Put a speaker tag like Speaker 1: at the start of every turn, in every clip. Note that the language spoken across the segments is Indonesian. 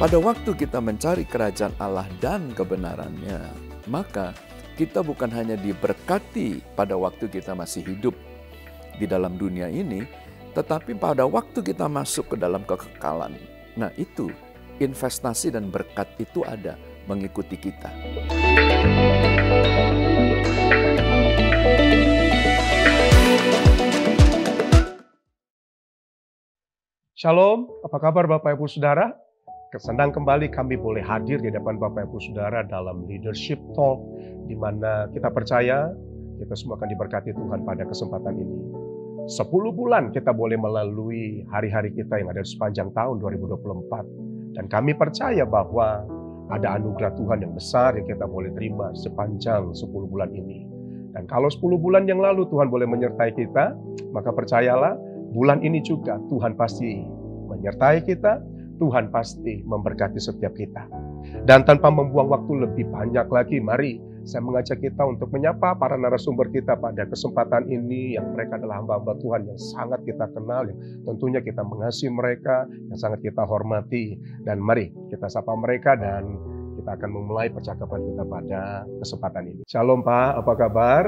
Speaker 1: Pada waktu kita mencari kerajaan Allah dan kebenarannya, maka kita bukan hanya diberkati pada waktu kita masih hidup di dalam dunia ini, tetapi pada waktu kita masuk ke dalam kekekalan. Nah itu, investasi dan berkat itu ada mengikuti kita.
Speaker 2: Shalom, apa kabar Bapak Ibu Saudara? Senang kembali kami boleh hadir di depan Bapak Ibu Saudara dalam Leadership Talk, di mana kita percaya kita semua akan diberkati Tuhan pada kesempatan ini. 10 bulan kita boleh melalui hari-hari kita yang ada di sepanjang tahun 2024. Dan kami percaya bahwa ada anugerah Tuhan yang besar yang kita boleh terima sepanjang 10 bulan ini. Dan kalau 10 bulan yang lalu Tuhan boleh menyertai kita, maka percayalah bulan ini juga Tuhan pasti menyertai kita. Tuhan pasti memberkati setiap kita. Dan tanpa membuang waktu lebih banyak lagi, mari saya mengajak kita untuk menyapa para narasumber kita pada kesempatan ini, yang mereka adalah hamba-hamba Tuhan yang sangat kita kenal, yang tentunya kita mengasihi mereka, yang sangat kita hormati. Dan mari kita sapa mereka dan kita akan memulai percakapan kita pada kesempatan ini. Shalom Pak, apa kabar?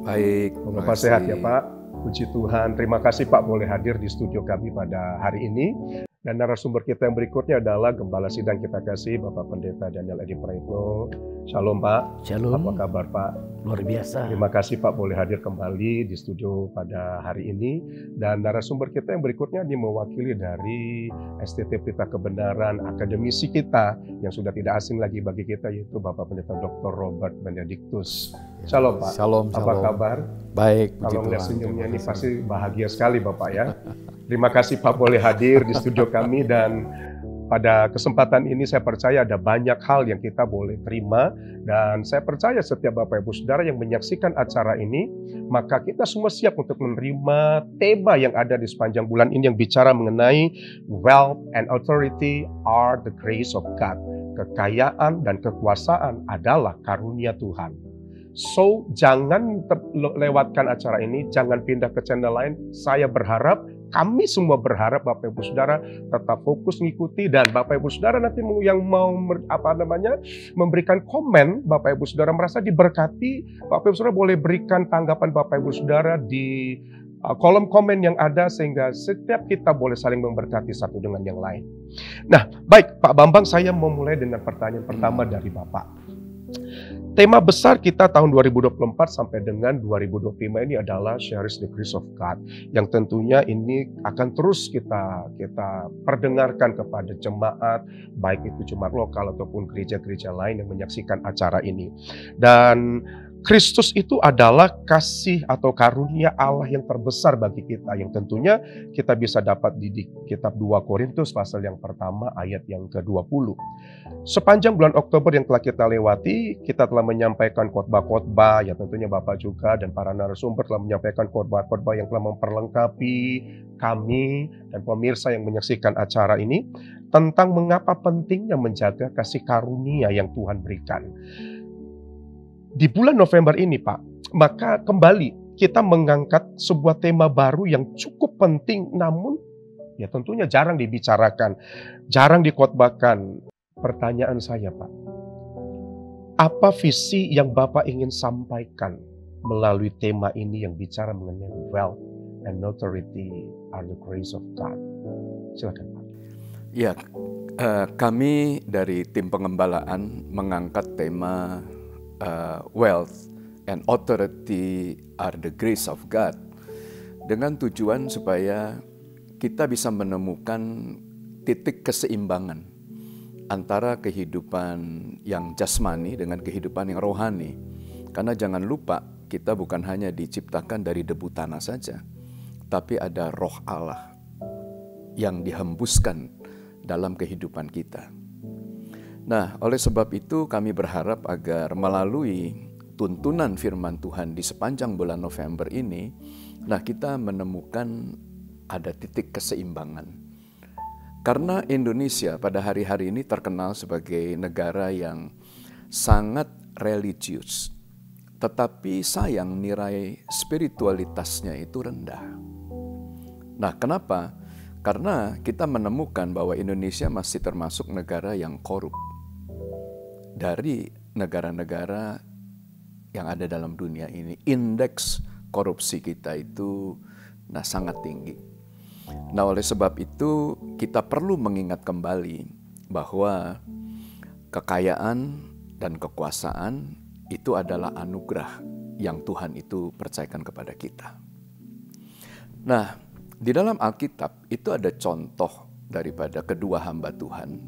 Speaker 1: Baik,
Speaker 2: Bapak sehat ya Pak? Puji Tuhan, terima kasih Pak boleh hadir di studio kami pada hari ini. Dan narasumber kita yang berikutnya adalah Gembala Sidang kita kasih Bapak Pendeta Daniel Edi Praetno. Shalom Pak.
Speaker 3: Shalom.
Speaker 2: Apa kabar Pak?
Speaker 3: Luar biasa.
Speaker 2: Terima kasih Pak boleh hadir kembali di studio pada hari ini. Dan narasumber kita yang berikutnya ini mewakili dari STT Pelita Kebenaran, akademisi kita yang sudah tidak asing lagi bagi kita, yaitu Bapak Pendeta Dr. Robert Benedictus. Shalom Pak.
Speaker 1: Shalom.
Speaker 2: Apa kabar?
Speaker 1: Baik.
Speaker 2: Kalau melihat senyumnya ini pasti bahagia sekali Bapak ya. Terima kasih Pak boleh hadir di studio kami, dan pada kesempatan ini saya percaya ada banyak hal yang kita boleh terima, dan saya percaya setiap Bapak Ibu Saudara yang menyaksikan acara ini, maka kita semua siap untuk menerima tema yang ada di sepanjang bulan ini yang bicara mengenai wealth and authority are the grace of God. Kekayaan dan kekuasaan adalah karunia Tuhan. So, jangan lewatkan acara ini, jangan pindah ke channel lain. Saya berharap, kami semua berharap Bapak Ibu Saudara tetap fokus mengikuti, dan Bapak Ibu Saudara nanti yang mau memberikan komen, Bapak Ibu Saudara merasa diberkati, Bapak Ibu Saudara boleh berikan tanggapan Bapak Ibu Saudara di kolom komen yang ada, sehingga setiap kita boleh saling memberkati satu dengan yang lain. Nah, baik Pak Bambang, saya mau mulai dengan pertanyaan pertama dari Bapak. Tema besar kita tahun 2024 sampai dengan 2025 ini adalah Cherish the Grace of God, yang tentunya ini akan terus kita perdengarkan kepada jemaat, baik itu jemaat lokal ataupun gereja-gereja lain yang menyaksikan acara ini. Dan Kristus itu adalah kasih atau karunia Allah yang terbesar bagi kita, yang tentunya kita bisa dapat di kitab 2 Korintus pasal yang pertama ayat yang ke-20. Sepanjang bulan Oktober yang telah kita lewati, kita telah menyampaikan khotbah-khotbah, ya tentunya Bapak juga dan para narasumber telah menyampaikan khotbah-khotbah yang telah memperlengkapi kami dan pemirsa yang menyaksikan acara ini tentang mengapa pentingnya menjaga kasih karunia yang Tuhan berikan. Di bulan November ini Pak, maka kembali kita mengangkat sebuah tema baru yang cukup penting, namun ya tentunya jarang dibicarakan, jarang dikhotbahkan. Pertanyaan saya Pak, apa visi yang Bapak ingin sampaikan melalui tema ini yang bicara mengenai wealth and authority are the grace of God? Silakan Pak.
Speaker 1: Ya, kami dari tim pengembalaan mengangkat tema wealth and authority are the grace of God, dengan tujuan supaya kita bisa menemukan titik keseimbangan antara kehidupan yang jasmani dengan kehidupan yang rohani. Karena jangan lupa, kita bukan hanya diciptakan dari debu tanah saja, tapi ada roh Allah yang dihembuskan dalam kehidupan kita. Nah, oleh sebab itu kami berharap agar melalui tuntunan firman Tuhan di sepanjang bulan November ini, kita menemukan ada titik keseimbangan. Karena Indonesia pada hari-hari ini terkenal sebagai negara yang sangat religius, tetapi sayang nilai spiritualitasnya itu rendah. Nah, kenapa? Karena kita menemukan bahwa Indonesia masih termasuk negara yang korup. Dari negara-negara yang ada dalam dunia ini, indeks korupsi kita itu sangat tinggi. Nah, oleh sebab itu kita perlu mengingat kembali bahwa kekayaan dan kekuasaan itu adalah anugerah yang Tuhan itu percayakan kepada kita. Nah, di dalam Alkitab itu ada contoh daripada kedua hamba Tuhan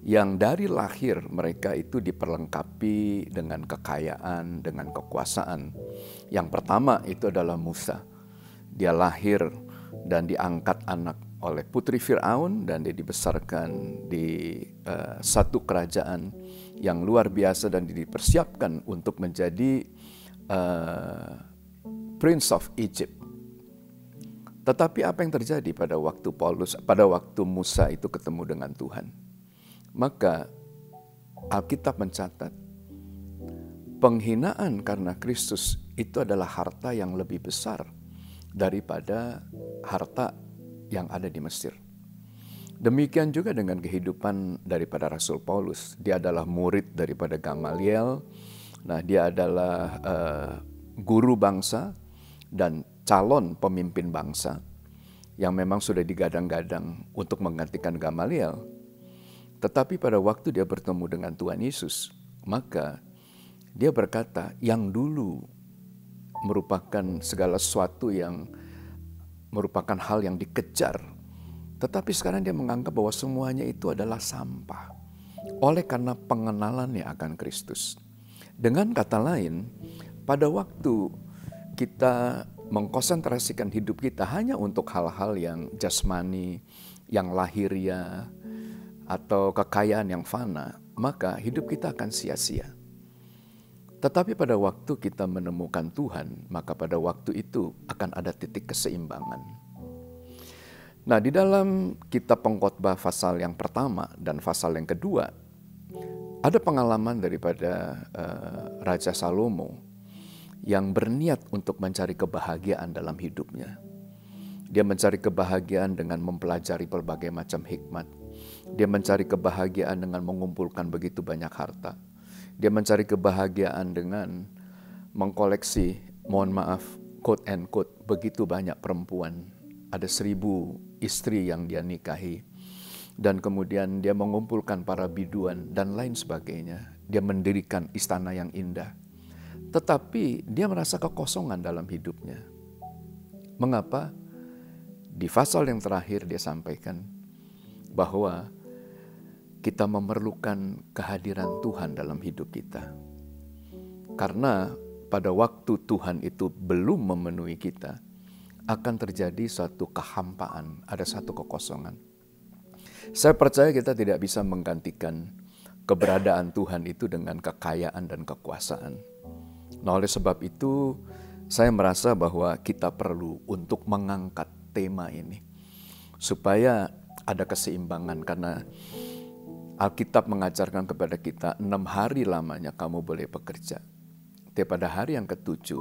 Speaker 1: yang dari lahir mereka itu diperlengkapi dengan kekayaan, dengan kekuasaan. Yang pertama itu adalah Musa. Dia lahir dan diangkat anak oleh putri Firaun dan dia dibesarkan di satu kerajaan yang luar biasa dan dipersiapkan untuk menjadi Prince of Egypt. Tetapi apa yang terjadi pada waktu Musa itu ketemu dengan Tuhan? Maka Alkitab mencatat penghinaan karena Kristus itu adalah harta yang lebih besar daripada harta yang ada di Mesir. Demikian juga dengan kehidupan daripada Rasul Paulus. Dia adalah murid daripada Gamaliel. Nah, dia adalah guru bangsa dan calon pemimpin bangsa yang memang sudah digadang-gadang untuk menggantikan Gamaliel. Tetapi pada waktu dia bertemu dengan Tuhan Yesus, maka dia berkata, yang dulu merupakan segala sesuatu yang merupakan hal yang dikejar. Tetapi sekarang dia menganggap bahwa semuanya itu adalah sampah. Oleh karena pengenalannya akan Kristus. Dengan kata lain, pada waktu kita mengkonsentrasikan hidup kita hanya untuk hal-hal yang jasmani, yang lahiriah, atau kekayaan yang fana, maka hidup kita akan sia-sia. Tetapi pada waktu kita menemukan Tuhan, maka pada waktu itu akan ada titik keseimbangan. Nah, di dalam kitab Pengkhotbah pasal yang pertama dan pasal yang kedua, ada pengalaman daripada Raja Salomo yang berniat untuk mencari kebahagiaan dalam hidupnya. Dia mencari kebahagiaan dengan mempelajari berbagai macam hikmat. Dia mencari kebahagiaan dengan mengumpulkan begitu banyak harta. Dia mencari kebahagiaan dengan mengkoleksi, mohon maaf, quote and quote, begitu banyak perempuan. Ada 1.000 istri yang dia nikahi. Dan kemudian dia mengumpulkan para biduan dan lain sebagainya. Dia mendirikan istana yang indah. Tetapi dia merasa kekosongan dalam hidupnya. Mengapa? Di pasal yang terakhir dia sampaikan bahwa kita memerlukan kehadiran Tuhan dalam hidup kita. Karena pada waktu Tuhan itu belum memenuhi kita, akan terjadi suatu kehampaan, ada satu kekosongan. Saya percaya kita tidak bisa menggantikan keberadaan Tuhan itu dengan kekayaan dan kekuasaan. Nah, oleh sebab itu, saya merasa bahwa kita perlu untuk mengangkat tema ini. Supaya ada keseimbangan, karena Alkitab mengajarkan kepada kita 6 hari lamanya kamu boleh bekerja. Tapi pada hari yang ke-7,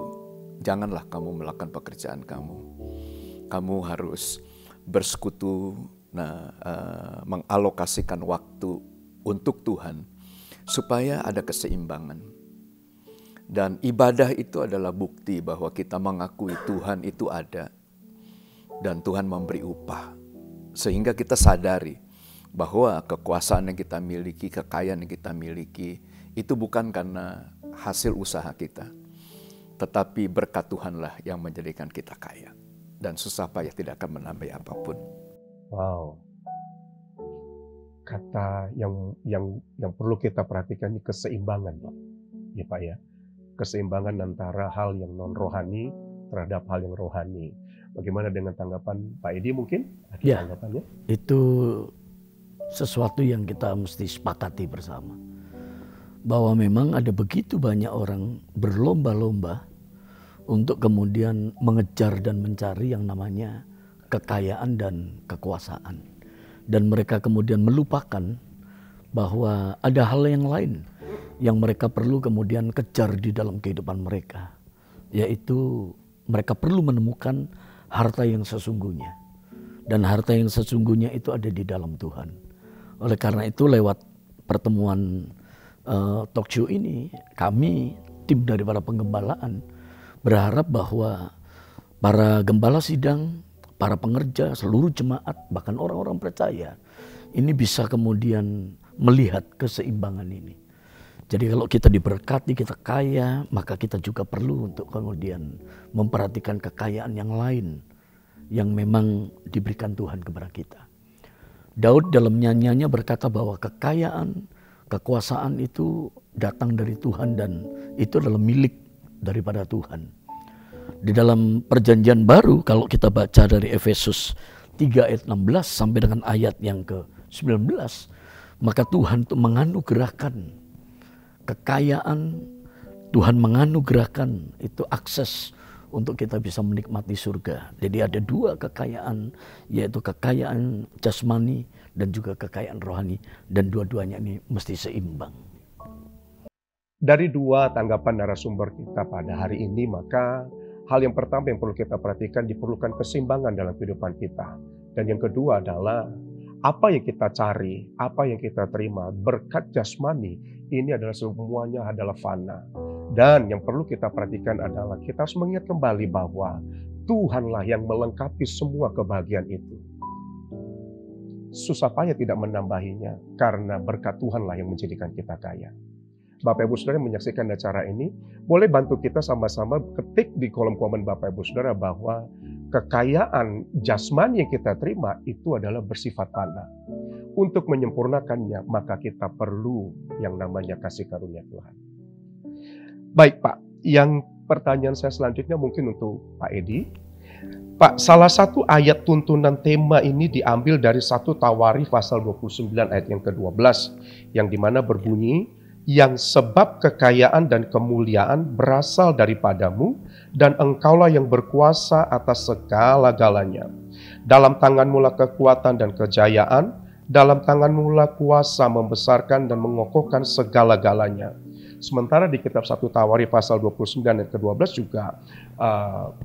Speaker 1: janganlah kamu melakukan pekerjaan kamu. Kamu harus bersekutu, mengalokasikan waktu untuk Tuhan, supaya ada keseimbangan. Dan ibadah itu adalah bukti bahwa kita mengakui Tuhan itu ada, dan Tuhan memberi upah. Sehingga kita sadari bahwa kekuasaan yang kita miliki, kekayaan yang kita miliki, itu bukan karena hasil usaha kita. Tetapi berkat Tuhanlah yang menjadikan kita kaya. Dan susah payah tidak akan menambah apapun.
Speaker 2: Wow. kata yang perlu kita perhatikan ini keseimbangan, Pak. Ya, Pak ya. Keseimbangan antara hal yang non rohani terhadap hal yang rohani. Bagaimana dengan tanggapan Pak Edi mungkin? Ada
Speaker 3: Ya,
Speaker 2: tanggapannya?
Speaker 3: itu sesuatu yang kita mesti sepakati bersama. Bahwa memang ada begitu banyak orang berlomba-lomba untuk kemudian mengejar dan mencari yang namanya kekayaan dan kekuasaan. Dan mereka kemudian melupakan bahwa ada hal yang lain yang mereka perlu kemudian kejar di dalam kehidupan mereka. Yaitu mereka perlu menemukan harta yang sesungguhnya. Dan harta yang sesungguhnya itu ada di dalam Tuhan. Oleh karena itu lewat pertemuan talk show ini, kami tim dari para penggembalaan berharap bahwa para gembala sidang, para pengerja, seluruh jemaat, bahkan orang-orang percaya ini bisa kemudian melihat keseimbangan ini. Jadi kalau kita diberkati, kita kaya, maka kita juga perlu untuk kemudian memperhatikan kekayaan yang lain yang memang diberikan Tuhan kepada kita. Daud dalam nyanyiannya berkata bahwa kekayaan, kekuasaan itu datang dari Tuhan dan itu adalah milik daripada Tuhan. Di dalam perjanjian baru kalau kita baca dari Efesus 3 ayat 16 sampai dengan ayat yang ke-19, maka Tuhan itu menganugerahkan kekayaan, Tuhan menganugerahkan itu akses untuk kita bisa menikmati surga. Jadi ada dua kekayaan, yaitu kekayaan jasmani dan juga kekayaan rohani. Dan dua-duanya ini mesti seimbang.
Speaker 2: Dari dua tanggapan narasumber kita pada hari ini, maka hal yang pertama yang perlu kita perhatikan, diperlukan keseimbangan dalam kehidupan kita. Dan yang kedua adalah apa yang kita cari, apa yang kita terima, berkat jasmani, ini adalah semuanya adalah fana. Dan yang perlu kita perhatikan adalah kita harus mengingat kembali bahwa Tuhanlah yang melengkapi semua kebahagiaan itu. Susah payah tidak menambahinya, karena berkat Tuhanlah yang menjadikan kita kaya. Bapak Ibu Saudara yang menyaksikan acara ini, boleh bantu kita sama-sama ketik di kolom komen Bapak Ibu Saudara bahwa kekayaan jasmani yang kita terima itu adalah bersifat fana. Untuk menyempurnakannya, maka kita perlu yang namanya kasih karunia Tuhan. Baik Pak, yang pertanyaan saya selanjutnya mungkin untuk Pak Edi. Pak, salah satu ayat tuntunan tema ini diambil dari 1 Tawarikh pasal 29 ayat yang ke-12, yang dimana berbunyi, yang sebab kekayaan dan kemuliaan berasal daripadamu, dan engkaulah yang berkuasa atas segala-galanya. Dalam tanganmu-lah kekuatan dan kejayaan, dalam tanganmu-lah kuasa membesarkan dan mengokohkan segala-galanya. Sementara di kitab 1 Tawarikh pasal 29 ayat ke-12 juga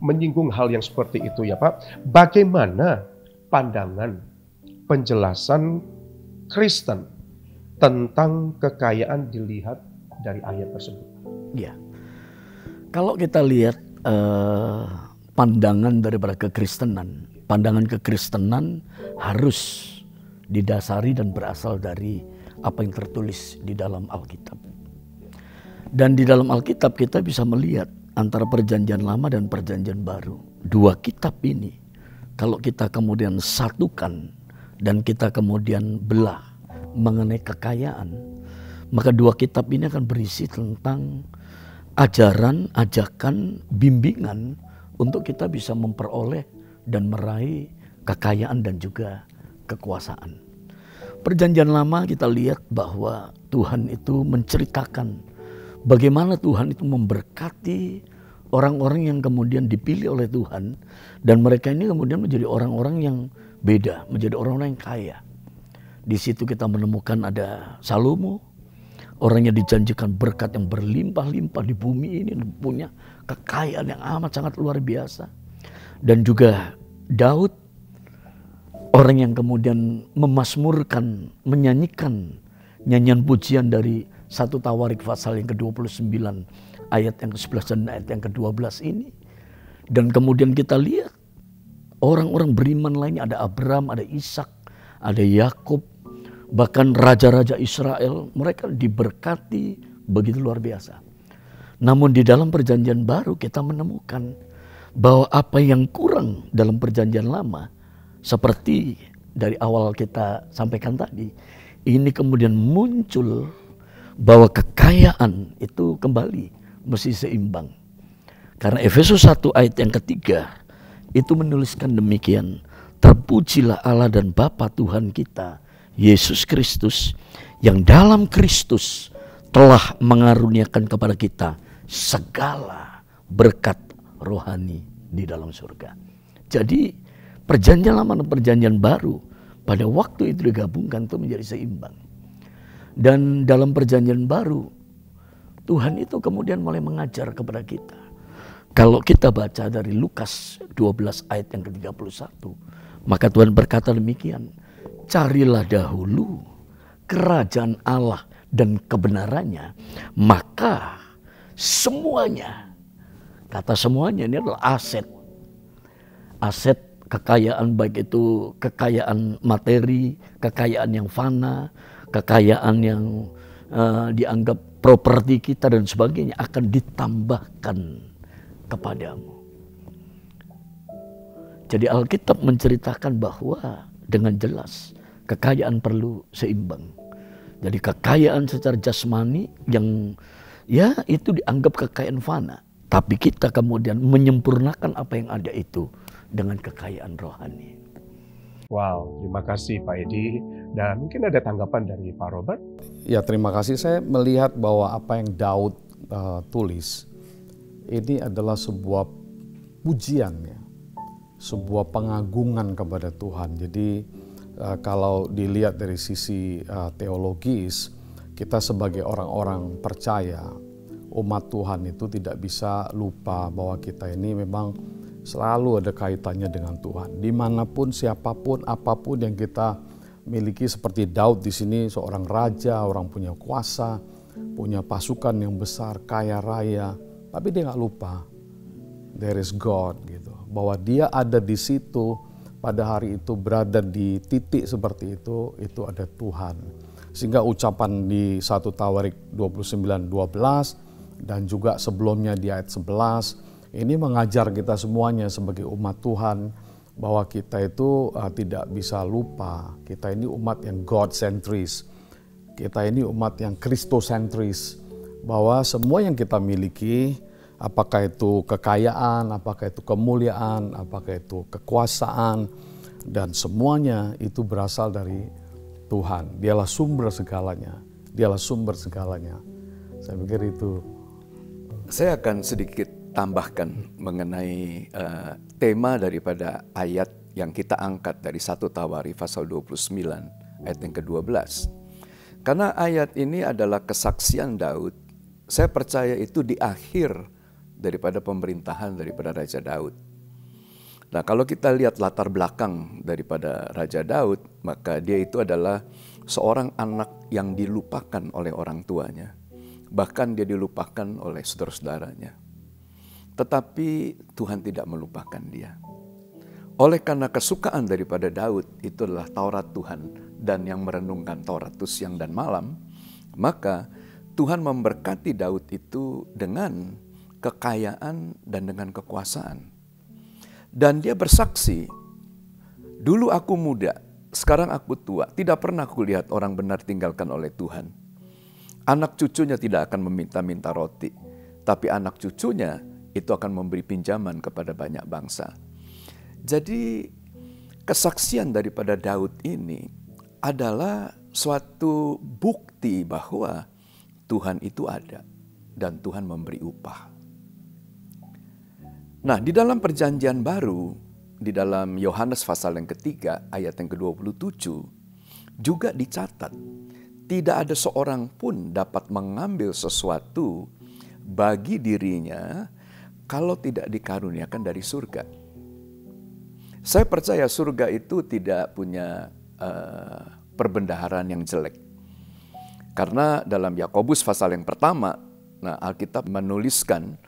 Speaker 2: menyinggung hal yang seperti itu ya Pak. Bagaimana pandangan penjelasan Kristen tentang kekayaan dilihat dari ayat tersebut?
Speaker 3: Ya, kalau kita lihat pandangan daripada kekristenan, pandangan kekristenan harus didasari dan berasal dari apa yang tertulis di dalam Alkitab. Dan di dalam Alkitab kita bisa melihat antara perjanjian lama dan perjanjian baru. Dua kitab ini kalau kita kemudian satukan dan kita kemudian belah mengenai kekayaan, maka dua kitab ini akan berisi tentang ajaran, ajakan, bimbingan untuk kita bisa memperoleh dan meraih kekayaan dan juga kekuasaan. Perjanjian lama kita lihat bahwa Tuhan itu menceritakan bagaimana Tuhan itu memberkati orang-orang yang kemudian dipilih oleh Tuhan. Dan mereka ini kemudian menjadi orang-orang yang beda, menjadi orang-orang yang kaya. Di situ kita menemukan ada Salomo, orang yang dijanjikan berkat yang berlimpah-limpah di bumi ini, punya kekayaan yang amat sangat luar biasa. Dan juga Daud, orang yang kemudian memasmurkan, menyanyikan nyanyian pujian dari 1 Tawarikh pasal yang ke-29 ayat yang ke-11 dan ayat yang ke-12 ini. Dan kemudian kita lihat orang-orang beriman lainnya, ada Abraham, ada Ishak, ada Yakub, bahkan raja-raja Israel, mereka diberkati begitu luar biasa. Namun di dalam perjanjian baru kita menemukan bahwa apa yang kurang dalam perjanjian lama, seperti dari awal kita sampaikan tadi, ini kemudian muncul bahwa kekayaan itu kembali mesti seimbang. Karena Efesus 1 ayat yang ketiga itu menuliskan demikian, terpujilah Allah dan Bapa Tuhan kita, Yesus Kristus, yang dalam Kristus telah mengaruniakan kepada kita segala berkat rohani di dalam surga. Jadi perjanjian lama dan perjanjian baru pada waktu itu digabungkan itu menjadi seimbang. Dan dalam perjanjian baru Tuhan itu kemudian mulai mengajar kepada kita. Kalau kita baca dari Lukas 12 ayat yang ke-31, maka Tuhan berkata demikian, carilah dahulu kerajaan Allah dan kebenarannya, maka semuanya, kata semuanya ini adalah aset. Aset kekayaan, baik itu kekayaan materi, kekayaan yang fana, kekayaan yang dianggap properti kita dan sebagainya akan ditambahkan kepadamu. Jadi Alkitab menceritakan bahwa dengan jelas kekayaan perlu seimbang. Jadi kekayaan secara jasmani yang ya itu dianggap kekayaan fana. Tapi kita kemudian menyempurnakan apa yang ada itu dengan kekayaan rohani.
Speaker 2: Wow, terima kasih Pak Edi. Dan mungkin ada tanggapan dari Pak Robert?
Speaker 4: Ya, terima kasih. Saya melihat bahwa apa yang Daud tulis ini adalah sebuah pujian, ya, sebuah pengagungan kepada Tuhan. Jadi kalau dilihat dari sisi teologis, kita sebagai orang-orang percaya, umat Tuhan itu tidak bisa lupa bahwa kita ini memang selalu ada kaitannya dengan Tuhan. Dimanapun, siapapun, apapun yang kita miliki, seperti Daud di sini, seorang raja, orang punya kuasa, punya pasukan yang besar, kaya raya, tapi dia nggak lupa there is God, gitu. Bahwa dia ada di situ pada hari itu, berada di titik seperti itu ada Tuhan. Sehingga ucapan di 1 Tawarik 29:12 dan juga sebelumnya di ayat 11 ini mengajar kita semuanya sebagai umat Tuhan bahwa kita itu tidak bisa lupa. Kita ini umat yang God-centris. Kita ini umat yang Christosentris. Bahwa semua yang kita miliki, apakah itu kekayaan, apakah itu kemuliaan, apakah itu kekuasaan, dan semuanya itu berasal dari Tuhan. Dialah sumber segalanya. Dialah sumber segalanya. Saya pikir itu.
Speaker 1: Saya akan sedikit tambahkan mengenai tema daripada ayat yang kita angkat dari 1 Tawarikh pasal 29 ayat yang ke-12. Karena ayat ini adalah kesaksian Daud. Saya percaya itu di akhir daripada pemerintahan daripada Raja Daud. Nah, kalau kita lihat latar belakang daripada Raja Daud, maka dia itu adalah seorang anak yang dilupakan oleh orang tuanya. Bahkan dia dilupakan oleh saudara-saudaranya. Tetapi Tuhan tidak melupakan dia. Oleh karena kesukaan daripada Daud itu adalah Taurat Tuhan dan yang merenungkan Taurat itu siang dan malam, maka Tuhan memberkati Daud itu dengan kekayaan dan dengan kekuasaan. Dan dia bersaksi, dulu aku muda, sekarang aku tua, tidak pernah aku lihat orang benar tinggalkan oleh Tuhan. Anak cucunya tidak akan meminta-minta roti, tapi anak cucunya itu akan memberi pinjaman kepada banyak bangsa. Jadi kesaksian daripada Daud ini adalah suatu bukti bahwa Tuhan itu ada dan Tuhan memberi upah. Nah, di dalam perjanjian baru, di dalam Yohanes pasal yang ketiga ayat yang ke-27 juga dicatat, tidak ada seorang pun dapat mengambil sesuatu bagi dirinya kalau tidak dikaruniakan dari surga. Saya percaya surga itu tidak punya perbendaharaan yang jelek. Karena dalam Yakobus pasal yang pertama, nah Alkitab menuliskan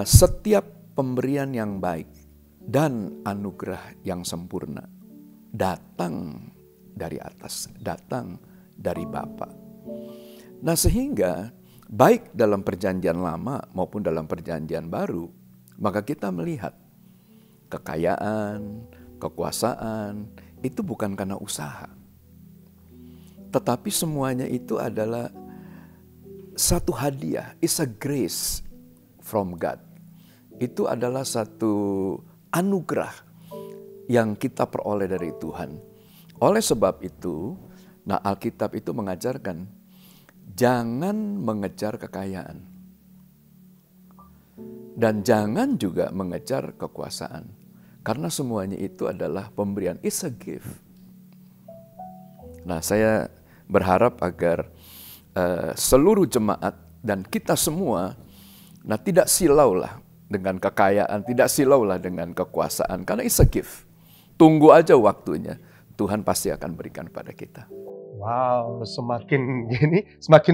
Speaker 1: setiap pemberian yang baik dan anugerah yang sempurna datang dari atas, datang dari Bapa. Nah, sehingga baik dalam perjanjian lama maupun dalam perjanjian baru, maka kita melihat kekayaan, kekuasaan itu bukan karena usaha. Tetapi semuanya itu adalah satu hadiah, it's a grace from God. Itu adalah satu anugerah yang kita peroleh dari Tuhan. Oleh sebab itu, Alkitab itu mengajarkan, jangan mengejar kekayaan. Dan jangan juga mengejar kekuasaan. Karena semuanya itu adalah pemberian, it's a gift. Saya berharap agar seluruh jemaat dan kita semua, tidak silaulah dengan kekayaan, tidak silaulah dengan kekuasaan, karena it's a gift. Tunggu aja waktunya, Tuhan pasti akan berikan pada kita.
Speaker 2: Wow, semakin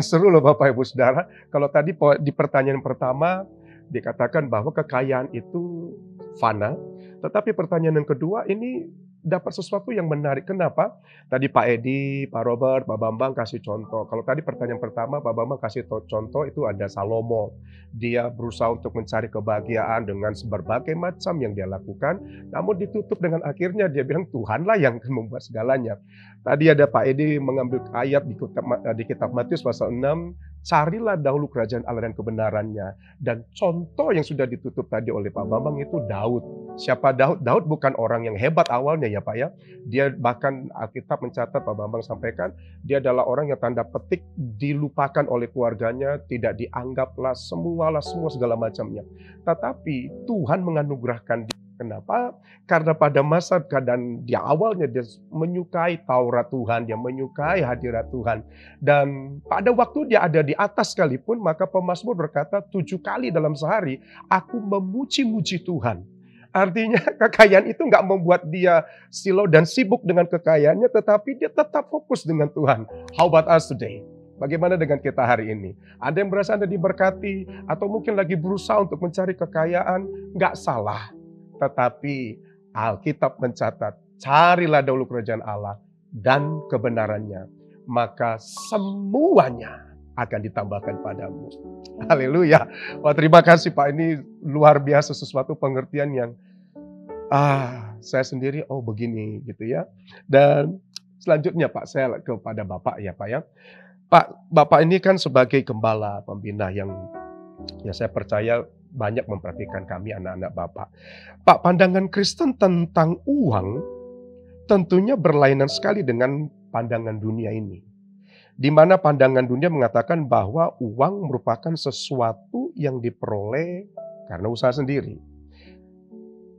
Speaker 2: seru loh Bapak Ibu Saudara. Kalau tadi di pertanyaan pertama dikatakan bahwa kekayaan itu fana, tetapi pertanyaan yang kedua ini dapat sesuatu yang menarik. Kenapa? Tadi Pak Edi, Pak Robert, Pak Bambang kasih contoh. Kalau tadi pertanyaan pertama, Pak Bambang kasih contoh itu ada Salomo. Dia berusaha untuk mencari kebahagiaan dengan berbagai macam yang dia lakukan. Namun ditutup dengan akhirnya dia bilang Tuhanlah yang membuat segalanya. Tadi ada Pak Edi mengambil ayat di kitab Matius pasal 6. Carilah dahulu kerajaan Allah dan kebenarannya. Dan contoh yang sudah ditutup tadi oleh Pak Bambang itu Daud. Siapa Daud? Daud bukan orang yang hebat awalnya ya Pak ya. Dia bahkan Alkitab mencatat, Pak Bambang sampaikan, dia adalah orang yang tanda petik dilupakan oleh keluarganya, tidak dianggaplah semua segala macamnya. Tetapi Tuhan menganugerahkan dia. Kenapa? Karena pada masa keadaan dia awalnya dia menyukai Taurat Tuhan, dia menyukai hadirat Tuhan. Dan pada waktu dia ada di atas sekalipun, maka pemazmur berkata 7 kali dalam sehari, aku memuji-muji Tuhan. Artinya kekayaan itu nggak membuat dia silau dan sibuk dengan kekayaannya, tetapi dia tetap fokus dengan Tuhan. How about us today? Bagaimana dengan kita hari ini? Ada yang merasa Anda diberkati, atau mungkin lagi berusaha untuk mencari kekayaan, nggak salah. Tetapi Alkitab mencatat, carilah dahulu kerajaan Allah dan kebenarannya, maka semuanya akan ditambahkan padamu. Haleluya. Wah, terima kasih Pak, ini luar biasa, sesuatu pengertian yang saya sendiri begini gitu ya. Dan selanjutnya Pak, saya kepada Bapak ya Pak ya. Pak, Bapak ini kan sebagai gembala pembina yang saya percaya banyak memperhatikan kami anak-anak Bapak. Pak, pandangan Kristen tentang uang tentunya berlainan sekali dengan pandangan dunia ini. Di mana pandangan dunia mengatakan bahwa uang merupakan sesuatu yang diperoleh karena usaha sendiri,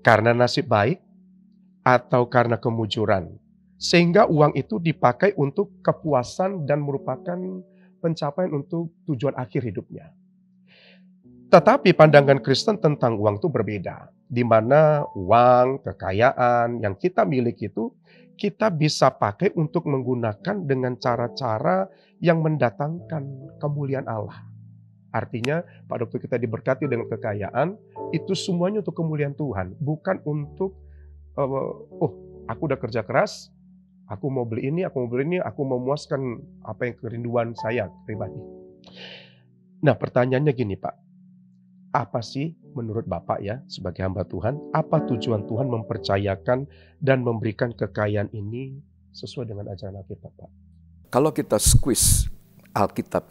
Speaker 2: karena nasib baik, atau karena kemujuran. Sehingga uang itu dipakai untuk kepuasan dan merupakan pencapaian untuk tujuan akhir hidupnya. Tetapi pandangan Kristen tentang uang itu berbeda. Di mana uang, kekayaan yang kita miliki itu kita bisa pakai untuk menggunakan dengan cara-cara yang mendatangkan kemuliaan Allah. Artinya pada waktu kita diberkati dengan kekayaan, itu semuanya untuk kemuliaan Tuhan. Bukan untuk, aku udah kerja keras, aku mau beli ini, aku mau memuaskan apa yang kerinduan saya pribadi. Nah pertanyaannya gini Pak, apa sih menurut Bapak ya sebagai hamba Tuhan, apa tujuan Tuhan mempercayakan dan memberikan kekayaan ini sesuai dengan ajaran Alkitab Pak?
Speaker 1: Kalau kita squeeze Alkitab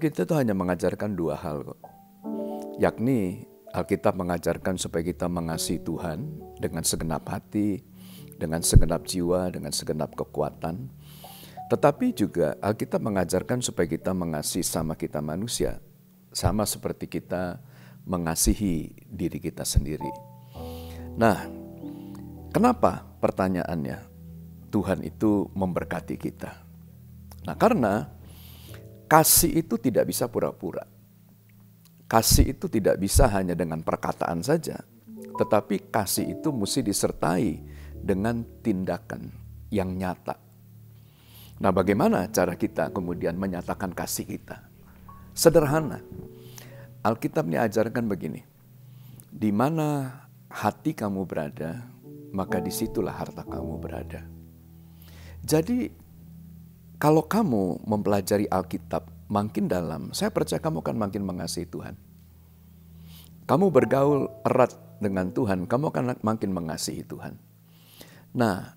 Speaker 1: kita itu hanya mengajarkan 2 hal kok. Yakni Alkitab mengajarkan supaya kita mengasihi Tuhan dengan segenap hati, dengan segenap jiwa, dengan segenap kekuatan. Tetapi juga Alkitab mengajarkan supaya kita mengasihi sama kita manusia, sama seperti kita mengasihi diri kita sendiri. Nah, kenapa pertanyaannya Tuhan itu memberkati kita? Nah, karena kasih itu tidak bisa pura-pura. Kasih itu tidak bisa hanya dengan perkataan saja, tetapi kasih itu mesti disertai dengan tindakan yang nyata. Nah, bagaimana cara kita kemudian menyatakan kasih kita? Sederhana. Alkitab ini ajarkan begini, di mana hati kamu berada, maka disitulah harta kamu berada. Jadi, kalau kamu mempelajari Alkitab makin dalam, saya percaya kamu akan makin mengasihi Tuhan. Kamu bergaul erat dengan Tuhan, kamu akan makin mengasihi Tuhan. Nah,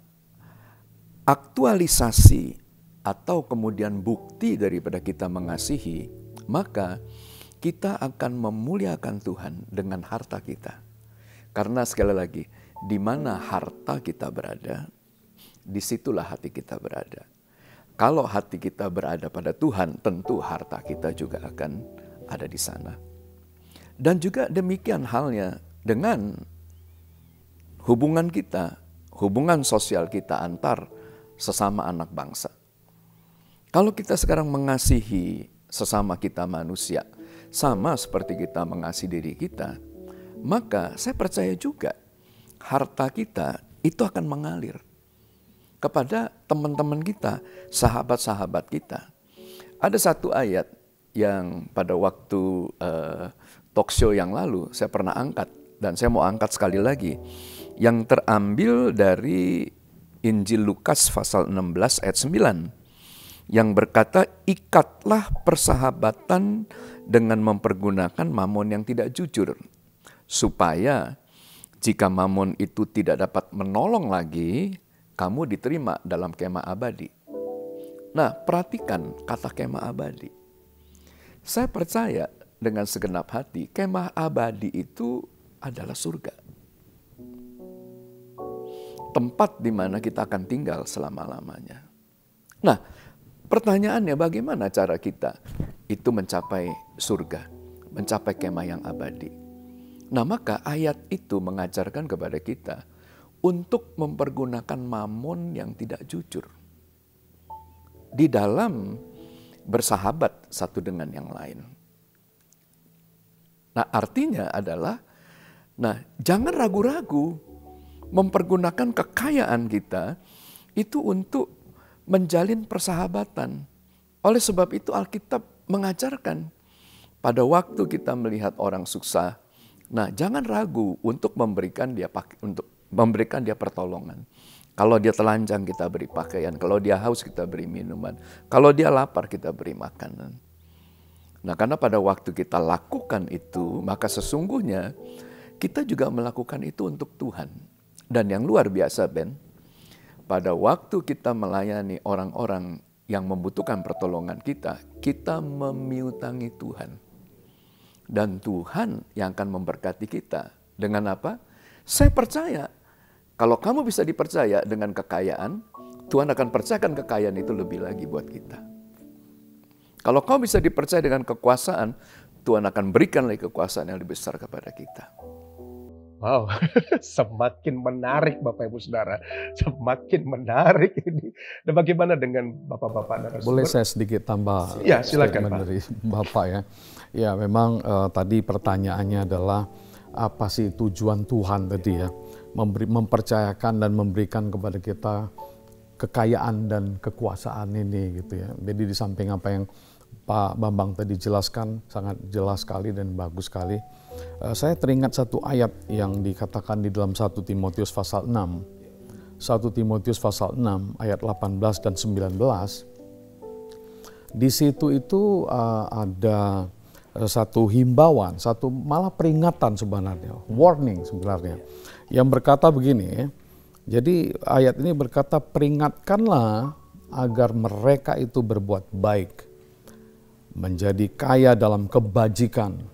Speaker 1: aktualisasi atau kemudian bukti daripada kita mengasihi, maka kita akan memuliakan Tuhan dengan harta kita. Karena sekali lagi, di mana harta kita berada, disitulah hati kita berada. Kalau hati kita berada pada Tuhan, tentu harta kita juga akan ada di sana. Dan juga demikian halnya dengan hubungan kita, hubungan sosial kita antar sesama anak bangsa. Kalau kita sekarang mengasihi sesama kita manusia, sama seperti kita mengasihi diri kita, maka saya percaya juga harta kita itu akan mengalir kepada teman-teman kita, sahabat-sahabat kita. Ada satu ayat yang pada waktu talk show yang lalu saya pernah angkat, dan saya mau angkat sekali lagi, yang terambil dari Injil Lukas pasal 16 ayat 9, yang berkata, ikatlah persahabatan dengan mempergunakan mamon yang tidak jujur, supaya jika mamon itu tidak dapat menolong lagi, kamu diterima dalam kemah abadi. Nah, perhatikan kata kemah abadi. Saya percaya dengan segenap hati, kemah abadi itu adalah surga. Tempat di mana kita akan tinggal selama-lamanya. Nah, pertanyaannya bagaimana cara kita itu mencapai surga, mencapai kemah yang abadi. Nah, maka ayat itu mengajarkan kepada kita untuk mempergunakan mamon yang tidak jujur di dalam bersahabat satu dengan yang lain. Nah, artinya adalah, jangan ragu-ragu mempergunakan kekayaan kita itu untuk menjalin persahabatan. Oleh sebab itu Alkitab mengajarkan pada waktu kita melihat orang susah, jangan ragu untuk memberikan dia pertolongan. Kalau dia telanjang kita beri pakaian, kalau dia haus kita beri minuman, kalau dia lapar kita beri makanan. Nah, karena pada waktu kita lakukan itu, maka sesungguhnya kita juga melakukan itu untuk Tuhan. Dan yang luar biasa, Ben, pada waktu kita melayani orang-orang yang membutuhkan pertolongan kita memiutangi Tuhan. Dan Tuhan yang akan memberkati kita. Dengan apa? Saya percaya, kalau kamu bisa dipercaya dengan kekayaan, Tuhan akan percayakan kekayaan itu lebih lagi buat kita. Kalau kamu bisa dipercaya dengan kekuasaan, Tuhan akan berikan lagi kekuasaan yang lebih besar kepada kita.
Speaker 2: Wow, semakin menarik Bapak Ibu Saudara, semakin menarik ini. Dan bagaimana dengan Bapak-Bapak narasumber?
Speaker 4: Boleh saya sedikit tambah
Speaker 2: ya, silakan, Pak.
Speaker 4: dari Bapak ya. Ya, memang tadi pertanyaannya adalah apa sih tujuan Tuhan tadi ya, mempercayakan dan memberikan kepada kita kekayaan dan kekuasaan ini gitu ya. Jadi di samping apa yang Pak Bambang tadi jelaskan, sangat jelas sekali dan bagus sekali. Saya teringat satu ayat yang dikatakan di dalam 1 Timotius pasal 6. 1 Timotius pasal 6 ayat 18 dan 19. Di situ itu ada satu himbauan, satu malah peringatan sebenarnya, warning sebenarnya. Yang berkata begini, jadi ayat ini berkata, peringatkanlah agar mereka itu berbuat baik, menjadi kaya dalam kebajikan.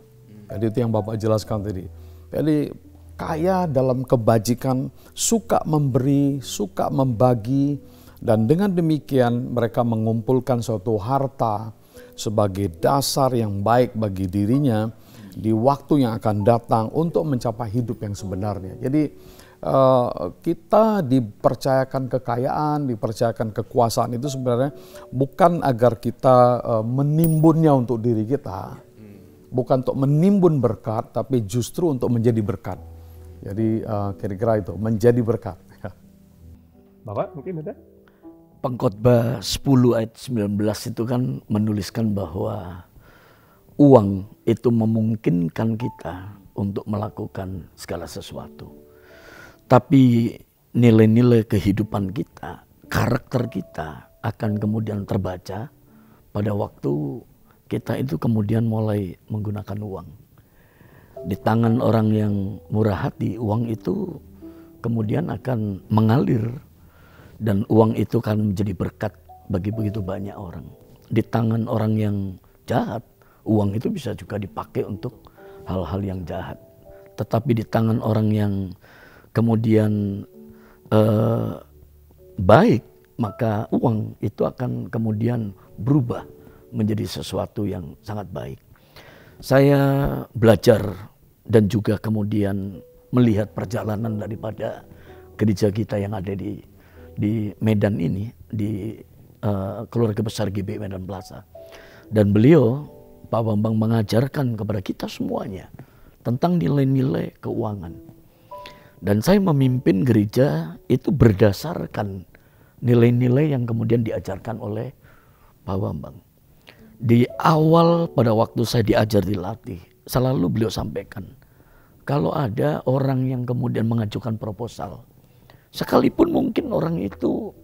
Speaker 4: Jadi itu yang Bapak jelaskan tadi. Jadi kaya dalam kebajikan, suka memberi, suka membagi, dan dengan demikian mereka mengumpulkan suatu harta sebagai dasar yang baik bagi dirinya di waktu yang akan datang untuk mencapai hidup yang sebenarnya. Jadi kita dipercayakan kekayaan, dipercayakan kekuasaan itu sebenarnya bukan agar kita menimbunnya untuk diri kita, bukan untuk menimbun berkat, tapi justru untuk menjadi berkat. Jadi kira-kira itu, menjadi berkat.
Speaker 2: Bapak mungkin ada?
Speaker 3: Pengkhotbah 10 ayat 19 itu kan menuliskan bahwa uang itu memungkinkan kita untuk melakukan segala sesuatu. Tapi nilai-nilai kehidupan kita, karakter kita akan kemudian terbaca pada waktu kita itu kemudian mulai menggunakan uang. Di tangan orang yang murah hati, uang itu kemudian akan mengalir Dan uang itu kan menjadi berkat bagi begitu banyak orang. Di tangan orang yang jahat, uang itu bisa juga dipakai untuk hal-hal yang jahat. Tetapi di tangan orang yang kemudian baik, maka uang itu akan kemudian berubah menjadi sesuatu yang sangat baik. Saya belajar dan juga kemudian melihat perjalanan daripada gereja kita yang ada di Medan ini, di keluarga besar GB Medan Plaza. Dan beliau, Pak Bambang, mengajarkan kepada kita semuanya tentang nilai-nilai keuangan. Dan saya memimpin gereja itu berdasarkan nilai-nilai yang kemudian diajarkan oleh Pak Bambang. Di awal pada waktu saya diajar dilatih, selalu beliau sampaikan, kalau ada orang yang kemudian mengajukan proposal, sekalipun mungkin orang itu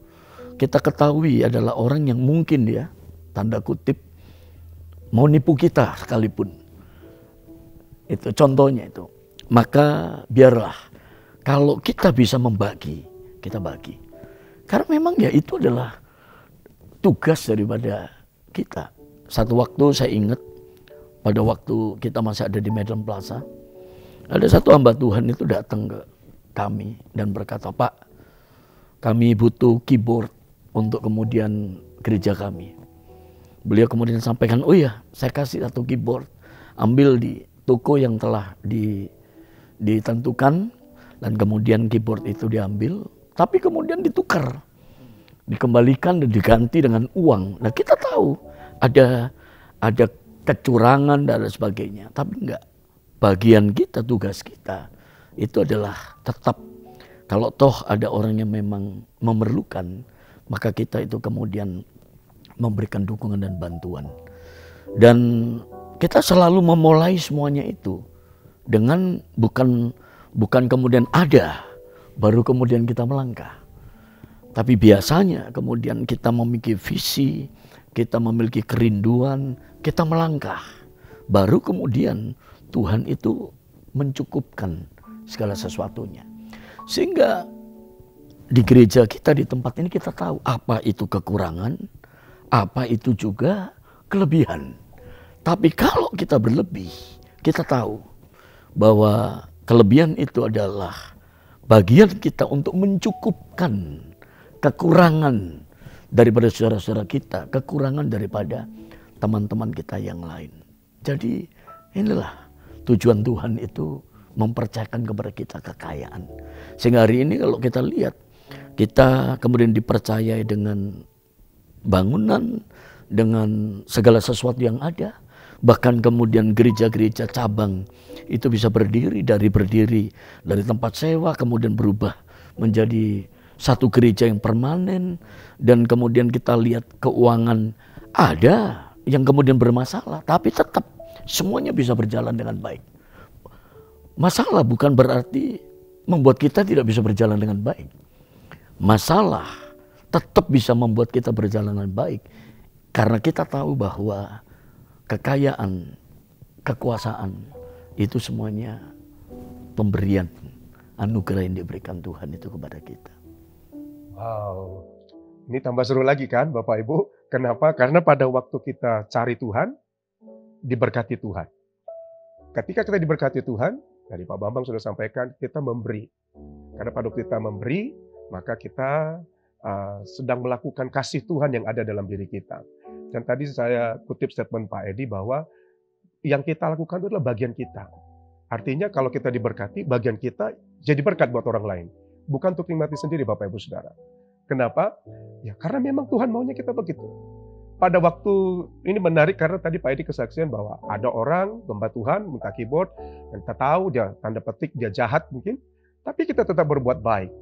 Speaker 3: kita ketahui adalah orang yang mungkin ya, tanda kutip, mau nipu kita sekalipun. Itu contohnya itu. Maka biarlah kalau kita bisa membagi, kita bagi. Karena memang ya itu adalah tugas daripada kita. Satu waktu saya ingat pada waktu kita masih ada di Medan Plaza, ada satu hamba Tuhan itu datang ke kami dan berkata, Pak, kami butuh keyboard untuk kemudian gereja kami. Beliau kemudian sampaikan, oh iya, saya kasih satu keyboard, ambil di toko yang telah ditentukan, dan kemudian keyboard itu diambil, tapi kemudian ditukar, dikembalikan dan diganti dengan uang. Nah kita tahu ada kecurangan dan sebagainya, tapi enggak. Bagian kita, tugas kita itu adalah tetap, kalau toh ada orang yang memang memerlukan, maka kita itu kemudian memberikan dukungan dan bantuan. Dan kita selalu memulai semuanya itu dengan bukan kemudian ada, baru kemudian kita melangkah. Tapi biasanya kemudian kita memiliki visi, kita memiliki kerinduan, kita melangkah. Baru kemudian Tuhan itu mencukupkan segala sesuatunya. Sehingga di gereja kita, di tempat ini kita tahu apa itu kekurangan, apa itu juga kelebihan. Tapi kalau kita berlebih, kita tahu bahwa kelebihan itu adalah bagian kita untuk mencukupkan kekurangan daripada saudara-saudara kita, kekurangan daripada teman-teman kita yang lain. Jadi inilah tujuan Tuhan itu mempercayakan kepada kita kekayaan. Sehingga hari ini kalau kita lihat, kita kemudian dipercayai dengan bangunan, dengan segala sesuatu yang ada. Bahkan kemudian gereja-gereja cabang itu bisa berdiri dari tempat sewa, kemudian berubah menjadi satu gereja yang permanen. Dan kemudian kita lihat keuangan ada yang kemudian bermasalah, tapi tetap semuanya bisa berjalan dengan baik. Masalah bukan berarti membuat kita tidak bisa berjalan dengan baik. Masalah tetap bisa membuat kita berjalan dengan baik. Karena kita tahu bahwa kekayaan, kekuasaan itu semuanya pemberian anugerah yang diberikan Tuhan itu kepada kita.
Speaker 2: Wow, ini tambah seru lagi kan Bapak Ibu. Kenapa? Karena pada waktu kita cari Tuhan, diberkati Tuhan. Ketika kita diberkati Tuhan, tadi Pak Bambang sudah sampaikan, kita memberi. Karena pada waktu kita memberi, maka kita sedang melakukan kasih Tuhan yang ada dalam diri kita. Dan tadi saya kutip statement Pak Edi bahwa yang kita lakukan itu adalah bagian kita. Artinya kalau kita diberkati, bagian kita jadi berkat buat orang lain. Bukan untuk nikmati sendiri Bapak Ibu Saudara. Kenapa? Ya karena memang Tuhan maunya kita begitu. Pada waktu ini menarik karena tadi Pak Edi kesaksian bahwa ada orang hamba Tuhan minta keyboard dan kita tahu dia tanda petik dia jahat mungkin, tapi kita tetap berbuat baik.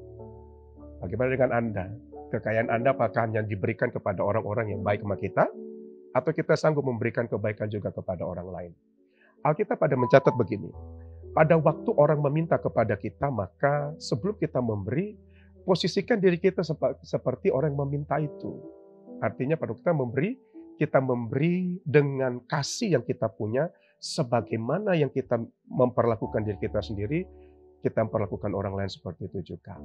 Speaker 2: Bagaimana dengan Anda? Kekayaan Anda apakah hanya diberikan kepada orang-orang yang baik sama kita, atau kita sanggup memberikan kebaikan juga kepada orang lain? Alkitab pada mencatat begini, pada waktu orang meminta kepada kita, maka sebelum kita memberi, posisikan diri kita seperti orang yang meminta itu. Artinya pada kita memberi dengan kasih yang kita punya, sebagaimana yang kita memperlakukan diri kita sendiri, kita memperlakukan orang lain seperti itu juga.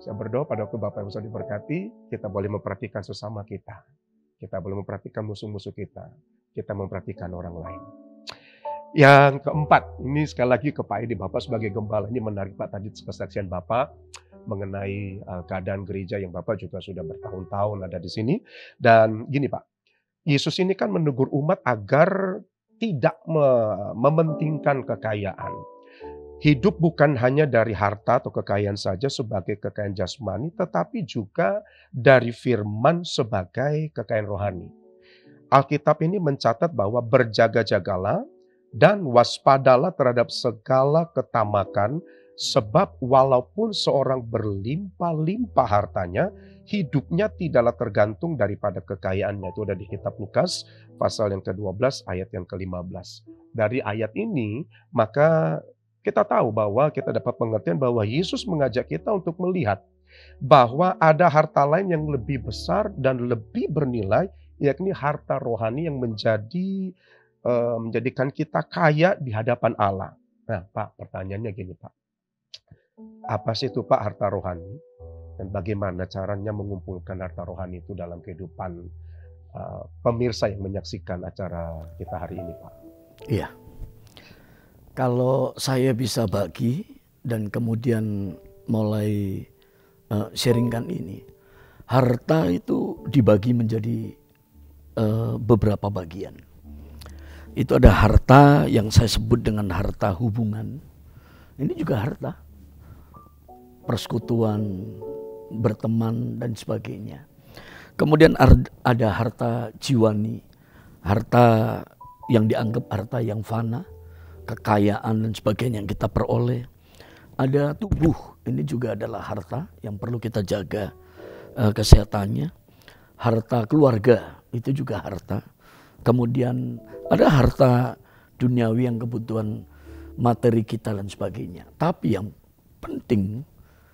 Speaker 2: Saya berdoa pada waktu Bapak Ibu saudara diberkati, kita boleh memperhatikan sesama kita. Kita boleh memperhatikan musuh-musuh kita. Kita memperhatikan orang lain. Yang keempat, ini sekali lagi ke Pak Edi, Bapak sebagai gembala. Ini menarik Pak, tadi kesaksian Bapak mengenai keadaan gereja yang Bapak juga sudah bertahun-tahun ada di sini. Dan gini Pak, Yesus ini kan menegur umat agar tidak mementingkan kekayaan. Hidup bukan hanya dari harta atau kekayaan saja sebagai kekayaan jasmani, tetapi juga dari firman sebagai kekayaan rohani. Alkitab ini mencatat bahwa berjaga-jagalah dan waspadalah terhadap segala ketamakan, sebab walaupun seorang berlimpah-limpah hartanya, hidupnya tidaklah tergantung daripada kekayaannya. Itu ada di kitab Lukas pasal yang ke-12 ayat yang ke-15. Dari ayat ini maka kita tahu bahwa kita dapat pengertian bahwa Yesus mengajak kita untuk melihat bahwa ada harta lain yang lebih besar dan lebih bernilai, yakni harta rohani yang menjadikan kita kaya di hadapan Allah. Nah Pak, pertanyaannya gini Pak, apa sih itu Pak harta rohani? Dan bagaimana caranya mengumpulkan harta rohani itu dalam kehidupan pemirsa yang menyaksikan acara kita hari ini Pak?
Speaker 3: Iya. Kalau saya bisa bagi dan kemudian mulai sharingkan ini, harta itu dibagi menjadi beberapa bagian. Itu ada harta yang saya sebut dengan harta hubungan. Ini juga harta. Persekutuan, berteman dan sebagainya. Kemudian ada harta jiwani, harta yang dianggap harta yang fana, kekayaan dan sebagainya yang kita peroleh. Ada tubuh, ini juga adalah harta yang perlu kita jaga kesehatannya. Harta keluarga, itu juga harta. Kemudian ada harta duniawi yang kebutuhan materi kita dan sebagainya. Tapi yang penting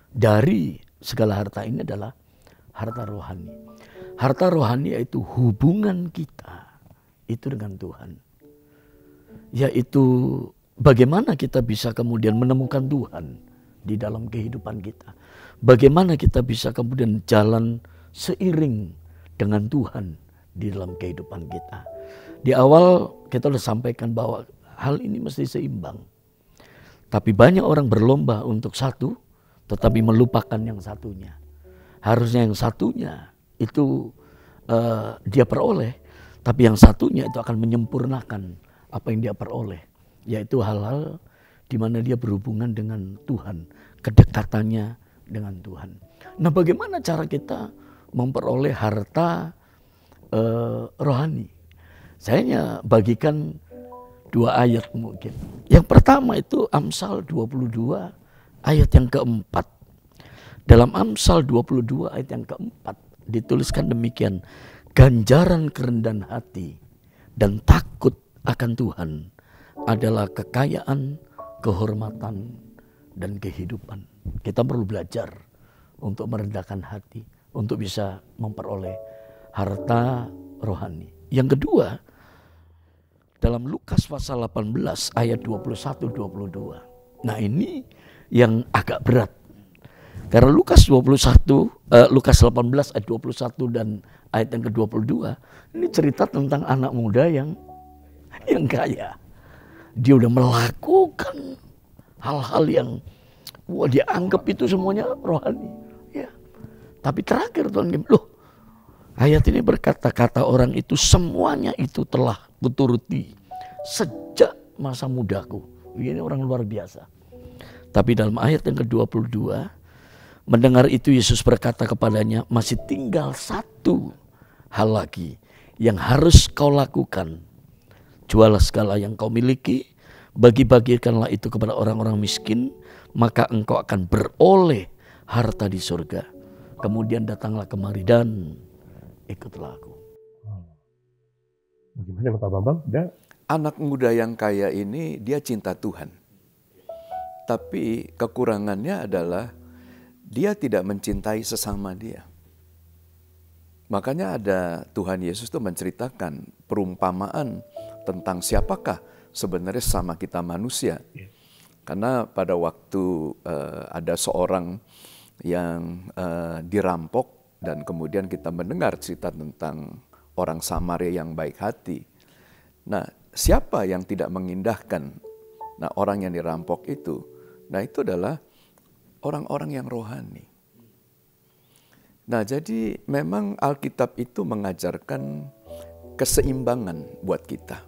Speaker 3: dari segala harta ini adalah harta rohani. Harta rohani yaitu hubungan kita itu dengan Tuhan. Yaitu bagaimana kita bisa kemudian menemukan Tuhan di dalam kehidupan kita. Bagaimana kita bisa kemudian jalan seiring dengan Tuhan di dalam kehidupan kita. Di awal kita sudah sampaikan bahwa hal ini mesti seimbang. Tapi banyak orang berlomba untuk satu, tetapi melupakan yang satunya. Harusnya yang satunya itu dia peroleh, tapi yang satunya itu akan menyempurnakan apa yang dia peroleh, yaitu hal-hal di mana dia berhubungan dengan Tuhan, kedekatannya dengan Tuhan. Nah, bagaimana cara kita memperoleh harta rohani? Saya bagikan 2 ayat mungkin. Yang pertama itu Amsal 22 ayat yang keempat. Dalam Amsal 22 ayat yang keempat dituliskan demikian, ganjaran kerendahan hati dan takut akan Tuhan adalah kekayaan, kehormatan, dan kehidupan. Kita perlu belajar untuk merendahkan hati, untuk bisa memperoleh harta rohani. Yang kedua, dalam Lukas pasal 18 ayat 21-22. Nah ini yang agak berat. Karena Lukas 18 ayat 21 dan ayat yang ke-22, ini cerita tentang anak muda yang kaya. Dia udah melakukan hal-hal yang dia anggap itu semuanya rohani. Ya. Tapi terakhir Tuhan bilang, loh, ayat ini berkata, kata orang itu semuanya itu telah kuturuti sejak masa mudaku. Ini orang luar biasa. Tapi dalam ayat yang ke-22, mendengar itu Yesus berkata kepadanya, masih tinggal satu hal lagi yang harus kau lakukan. Jualah segala yang kau miliki, bagi-bagikanlah itu kepada orang-orang miskin, maka engkau akan beroleh harta di surga. Kemudian datanglah kemari dan ikutlah aku.
Speaker 2: Bagaimana Pak Bambang?
Speaker 1: Anak muda yang kaya ini dia cinta Tuhan. Tapi kekurangannya adalah dia tidak mencintai sesama dia. Makanya ada Tuhan Yesus itu menceritakan perumpamaan tentang siapakah sebenarnya sesama kita manusia. Karena pada waktu ada seorang yang dirampok, dan kemudian kita mendengar cerita tentang orang Samaria yang baik hati. Nah, siapa yang tidak mengindahkan orang yang dirampok itu? Nah, itu adalah orang-orang yang rohani. Nah, jadi memang Alkitab itu mengajarkan keseimbangan buat kita.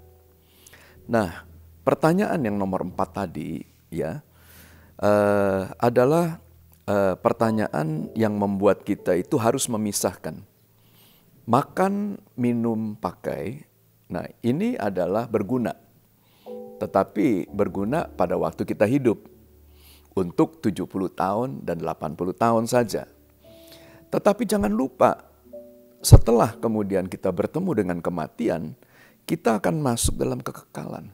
Speaker 1: Nah, pertanyaan yang nomor 4 tadi ya adalah pertanyaan yang membuat kita itu harus memisahkan makan, minum, pakai. Nah, ini adalah berguna, tetapi berguna pada waktu kita hidup untuk 70 tahun dan 80 tahun saja. Tetapi jangan lupa, setelah kemudian kita bertemu dengan kematian, kita akan masuk dalam kekekalan.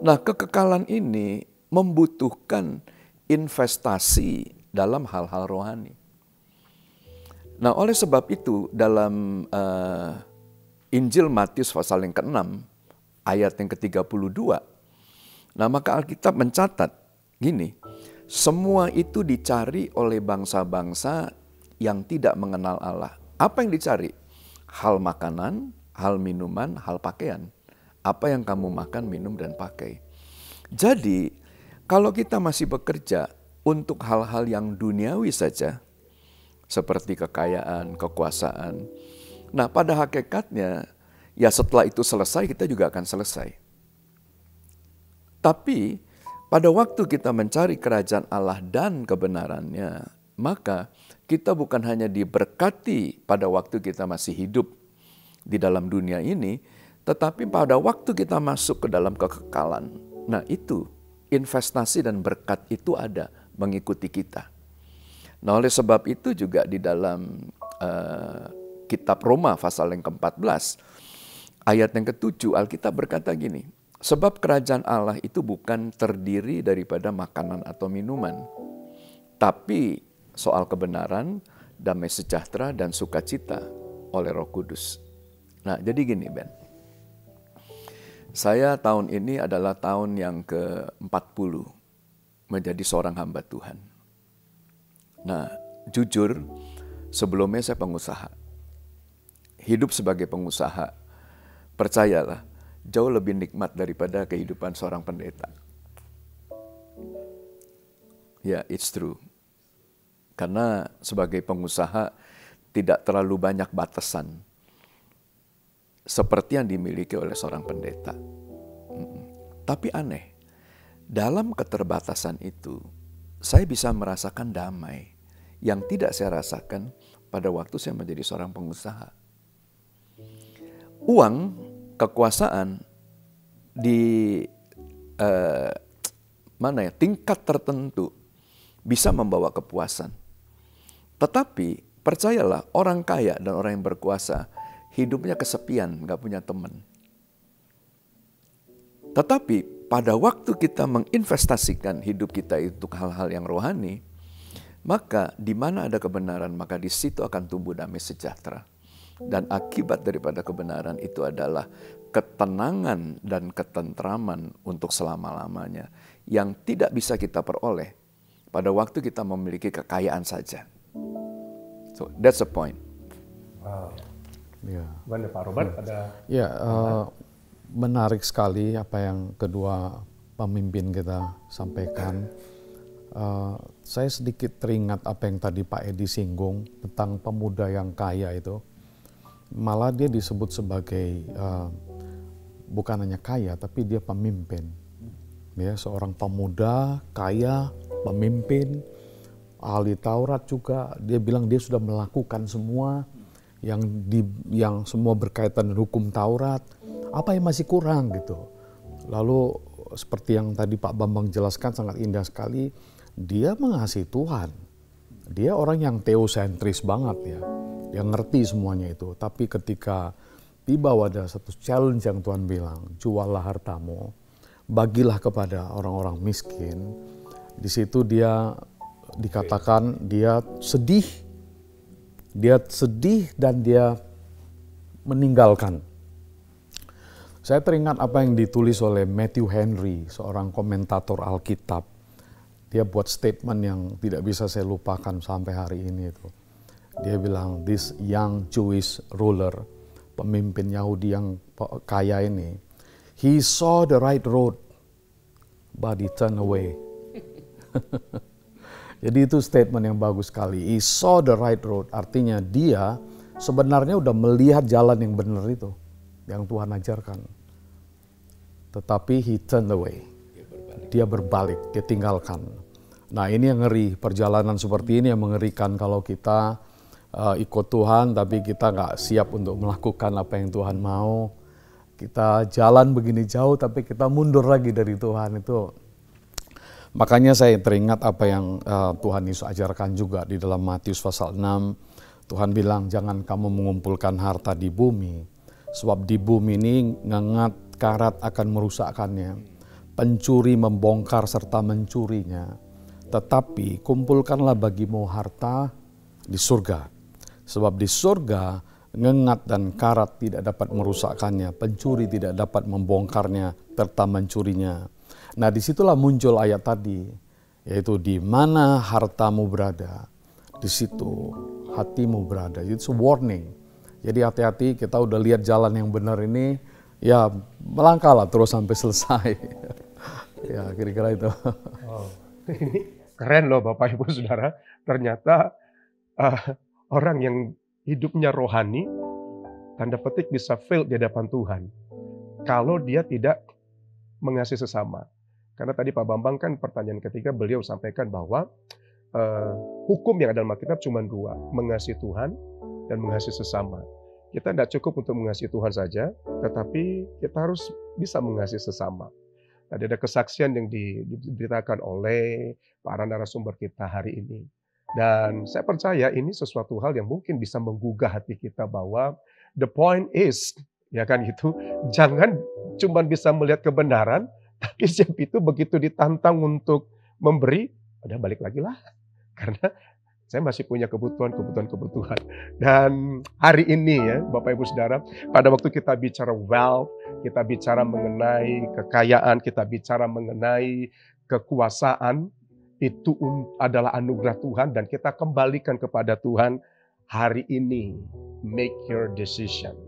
Speaker 1: Nah, kekekalan ini membutuhkan investasi dalam hal-hal rohani. Nah, oleh sebab itu dalam Injil Matius pasal yang ke-6, ayat yang ke-32, nah maka Alkitab mencatat gini, semua itu dicari oleh bangsa-bangsa yang tidak mengenal Allah. Apa yang dicari? Hal makanan, hal minuman, hal pakaian. Apa yang kamu makan, minum, dan pakai. Jadi, kalau kita masih bekerja untuk hal-hal yang duniawi saja, seperti kekayaan, kekuasaan, nah pada hakikatnya, ya setelah itu selesai, kita juga akan selesai. Tapi, pada waktu kita mencari kerajaan Allah dan kebenarannya, maka kita bukan hanya diberkati pada waktu kita masih hidup di dalam dunia ini, tetapi pada waktu kita masuk ke dalam kekekalan. Nah itu, investasi dan berkat itu ada mengikuti kita. Nah oleh sebab itu juga di dalam kitab Roma pasal yang ke-14, ayat yang ke-7, Alkitab berkata gini, sebab kerajaan Allah itu bukan terdiri daripada makanan atau minuman, tapi soal kebenaran, damai sejahtera, dan sukacita oleh Roh Kudus. Nah, jadi gini Ben, saya tahun ini adalah tahun yang ke-40 menjadi seorang hamba Tuhan. Nah, jujur, sebelumnya saya pengusaha. Hidup sebagai pengusaha, percayalah, jauh lebih nikmat daripada kehidupan seorang pendeta. Ya, it's true. Karena sebagai pengusaha tidak terlalu banyak batasan seperti yang dimiliki oleh seorang pendeta. Tapi aneh, dalam keterbatasan itu saya bisa merasakan damai yang tidak saya rasakan pada waktu saya menjadi seorang pengusaha. Uang, kekuasaan di tingkat tertentu bisa membawa kepuasan. Tetapi percayalah, orang kaya dan orang yang berkuasa hidupnya kesepian, gak punya teman. Tetapi pada waktu kita menginvestasikan hidup kita untuk hal-hal yang rohani, maka di mana ada kebenaran, maka di situ akan tumbuh damai sejahtera. Dan akibat daripada kebenaran itu adalah ketenangan dan ketentraman untuk selama-lamanya yang tidak bisa kita peroleh pada waktu kita memiliki kekayaan saja. So that's the point.
Speaker 2: Wow.
Speaker 4: Ya.
Speaker 2: Gimana Pak Robert? Ada?
Speaker 4: Ya, menarik sekali apa yang kedua pemimpin kita sampaikan. Saya sedikit teringat apa yang tadi Pak Edi singgung tentang pemuda yang kaya itu. Malah dia disebut sebagai bukan hanya kaya, tapi dia pemimpin. Ya, seorang pemuda kaya, pemimpin, ahli Taurat juga. Dia bilang dia sudah melakukan semua yang semua berkaitan dengan hukum Taurat. Apa yang masih kurang gitu? Lalu seperti yang tadi Pak Bambang jelaskan sangat indah sekali. Dia mengasihi Tuhan. Dia orang yang teosentris banget ya. Dia ngerti semuanya itu. Tapi ketika tiba pada satu challenge yang Tuhan bilang, juallah hartamu, bagilah kepada orang-orang miskin. Di situ dia dikatakan dia sedih. Dia sedih dan dia meninggalkan. Saya teringat apa yang ditulis oleh Matthew Henry, seorang komentator Alkitab. dia buat statement yang tidak bisa saya lupakan sampai hari ini itu. Dia bilang, this young Jewish ruler, pemimpin Yahudi yang kaya ini, he saw the right road, but he turned away. Jadi itu statement yang bagus sekali. He saw the right road, artinya dia sebenarnya udah melihat jalan yang benar itu, yang Tuhan ajarkan. Tetapi he turned away. Dia berbalik, dia tinggalkan. Nah ini yang ngeri, perjalanan seperti ini yang mengerikan kalau kita ikut Tuhan tapi kita nggak siap untuk melakukan apa yang Tuhan mau. Kita jalan begini jauh tapi kita mundur lagi dari Tuhan itu. Makanya saya teringat apa yang Tuhan Yesus ajarkan juga di dalam Matius pasal 6. Tuhan bilang jangan kamu mengumpulkan harta di bumi. Sebab di bumi ini ngengat karat akan merusakkannya. Pencuri membongkar serta mencurinya. Tetapi kumpulkanlah bagimu harta di surga. Sebab di surga ngengat dan karat tidak dapat merusakkannya, pencuri tidak dapat membongkarnya serta mencurinya. Nah disitulah muncul ayat tadi, yaitu di mana hartamu berada, di situ hatimu berada. Itu warning. Jadi hati-hati, kita udah lihat jalan yang benar ini, ya melangkahlah terus sampai selesai. Ya kira-kira itu.
Speaker 2: Oh, ini keren loh Bapak Ibu Saudara. Ternyata orang yang hidupnya rohani, tanda petik bisa fail di hadapan Tuhan. Kalau dia tidak mengasihi sesama. Karena tadi Pak Bambang kan pertanyaan ketiga beliau sampaikan bahwa hukum yang ada dalam Alkitab cuma dua. Mengasihi Tuhan dan mengasihi sesama. Kita tidak cukup untuk mengasihi Tuhan saja, tetapi kita harus bisa mengasihi sesama. Tadi ada kesaksian yang diberitakan oleh para narasumber kita hari ini. Dan saya percaya ini sesuatu hal yang mungkin bisa menggugah hati kita bahwa the point is, ya kan itu, jangan cuma bisa melihat kebenaran, tapi siap itu begitu ditantang untuk memberi, udah balik lagi lah. Karena saya masih punya kebutuhan. Dan hari ini ya Bapak Ibu Saudara, pada waktu kita bicara wealth, kita bicara mengenai kekayaan, kita bicara mengenai kekuasaan, itu adalah anugerah Tuhan dan kita kembalikan kepada Tuhan hari ini. Make your decision.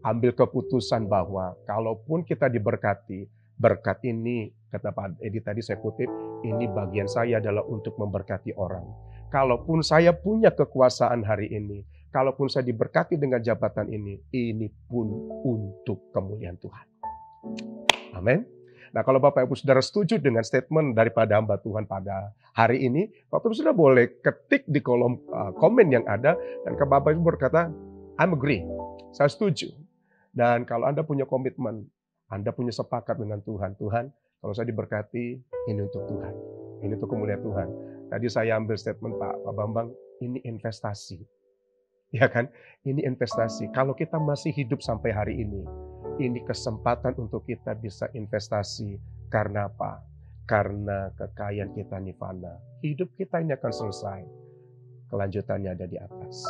Speaker 2: Ambil keputusan bahwa kalaupun kita diberkati, berkat ini, kata Pak Edi tadi saya kutip, ini bagian saya adalah untuk memberkati orang. Kalaupun saya punya kekuasaan hari ini, kalaupun saya diberkati dengan jabatan ini pun untuk kemuliaan Tuhan. Amin. Nah kalau Bapak Ibu Saudara setuju dengan statement daripada hamba Tuhan pada hari ini, Bapak Ibu Saudara boleh ketik di kolom komen yang ada, dan ke Bapak Ibu berkata, I'm agree, saya setuju. Dan kalau Anda punya komitmen, Anda punya sepakat dengan Tuhan, Tuhan kalau saya diberkati, ini untuk Tuhan, ini untuk kemuliaan Tuhan. Tadi saya ambil statement Pak Bambang, ini investasi. Ya kan? Ini investasi. Kalau kita masih hidup sampai hari ini kesempatan untuk kita bisa investasi. Karena apa? Karena kekayaan kita nirvana. Hidup kita ini akan selesai. Kelanjutannya ada di atas.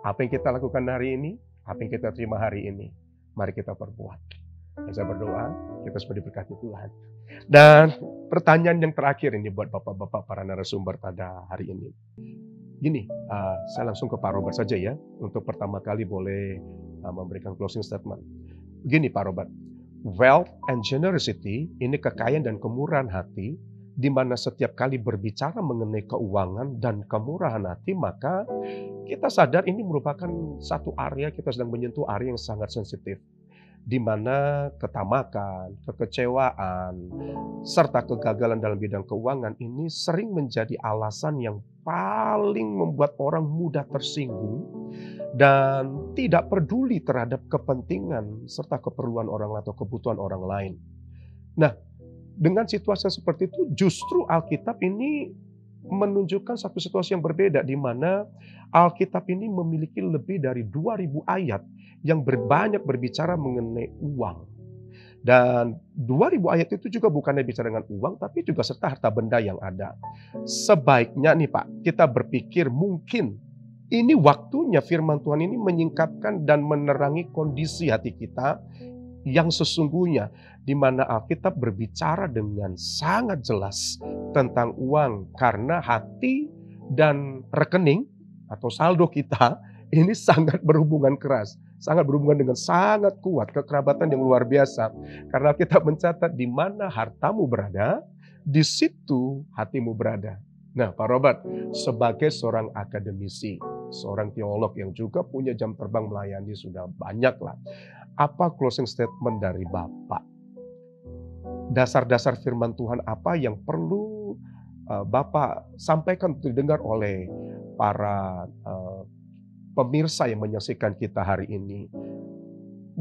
Speaker 2: Apa yang kita lakukan hari ini, apa yang kita terima hari ini, mari kita perbuat. Dan saya berdoa, kita sudah diberkati Tuhan. Dan pertanyaan yang terakhir ini buat Bapak-Bapak para narasumber pada hari ini. Gini, saya langsung ke Pak Robert saja ya, untuk pertama kali boleh memberikan closing statement. Begini Pak Robert, wealth and generosity ini kekayaan dan kemurahan hati, di mana setiap kali berbicara mengenai keuangan dan kemurahan hati, maka kita sadar ini merupakan satu area, kita sedang menyentuh area yang sangat sensitif. Di mana ketamakan, kekecewaan, serta kegagalan dalam bidang keuangan ini sering menjadi alasan yang paling membuat orang mudah tersinggung dan tidak peduli terhadap kepentingan serta keperluan orang atau kebutuhan orang lain. Nah, dengan situasi seperti itu justru Alkitab ini menunjukkan satu situasi yang berbeda, di mana Alkitab ini memiliki lebih dari 2000 ayat yang banyak berbicara mengenai uang. Dan 2000 ayat itu juga bukannya bicara dengan uang, tapi juga serta harta benda yang ada. Sebaiknya nih Pak, kita berpikir mungkin ini waktunya firman Tuhan ini menyingkapkan dan menerangi kondisi hati kita yang sesungguhnya, di mana Alkitab berbicara dengan sangat jelas tentang uang, karena hati dan rekening atau saldo kita ini sangat berhubungan keras, sangat berhubungan dengan sangat kuat, kekerabatan yang luar biasa. Karena kita mencatat di mana hartamu berada, di situ hatimu berada. Nah, Pak Robert, sebagai seorang akademisi, seorang teolog yang juga punya jam terbang melayani sudah banyak lah. Apa closing statement dari Bapak? Dasar-dasar firman Tuhan apa yang perlu Bapak sampaikan untuk didengar oleh para pemirsa yang menyaksikan kita hari ini,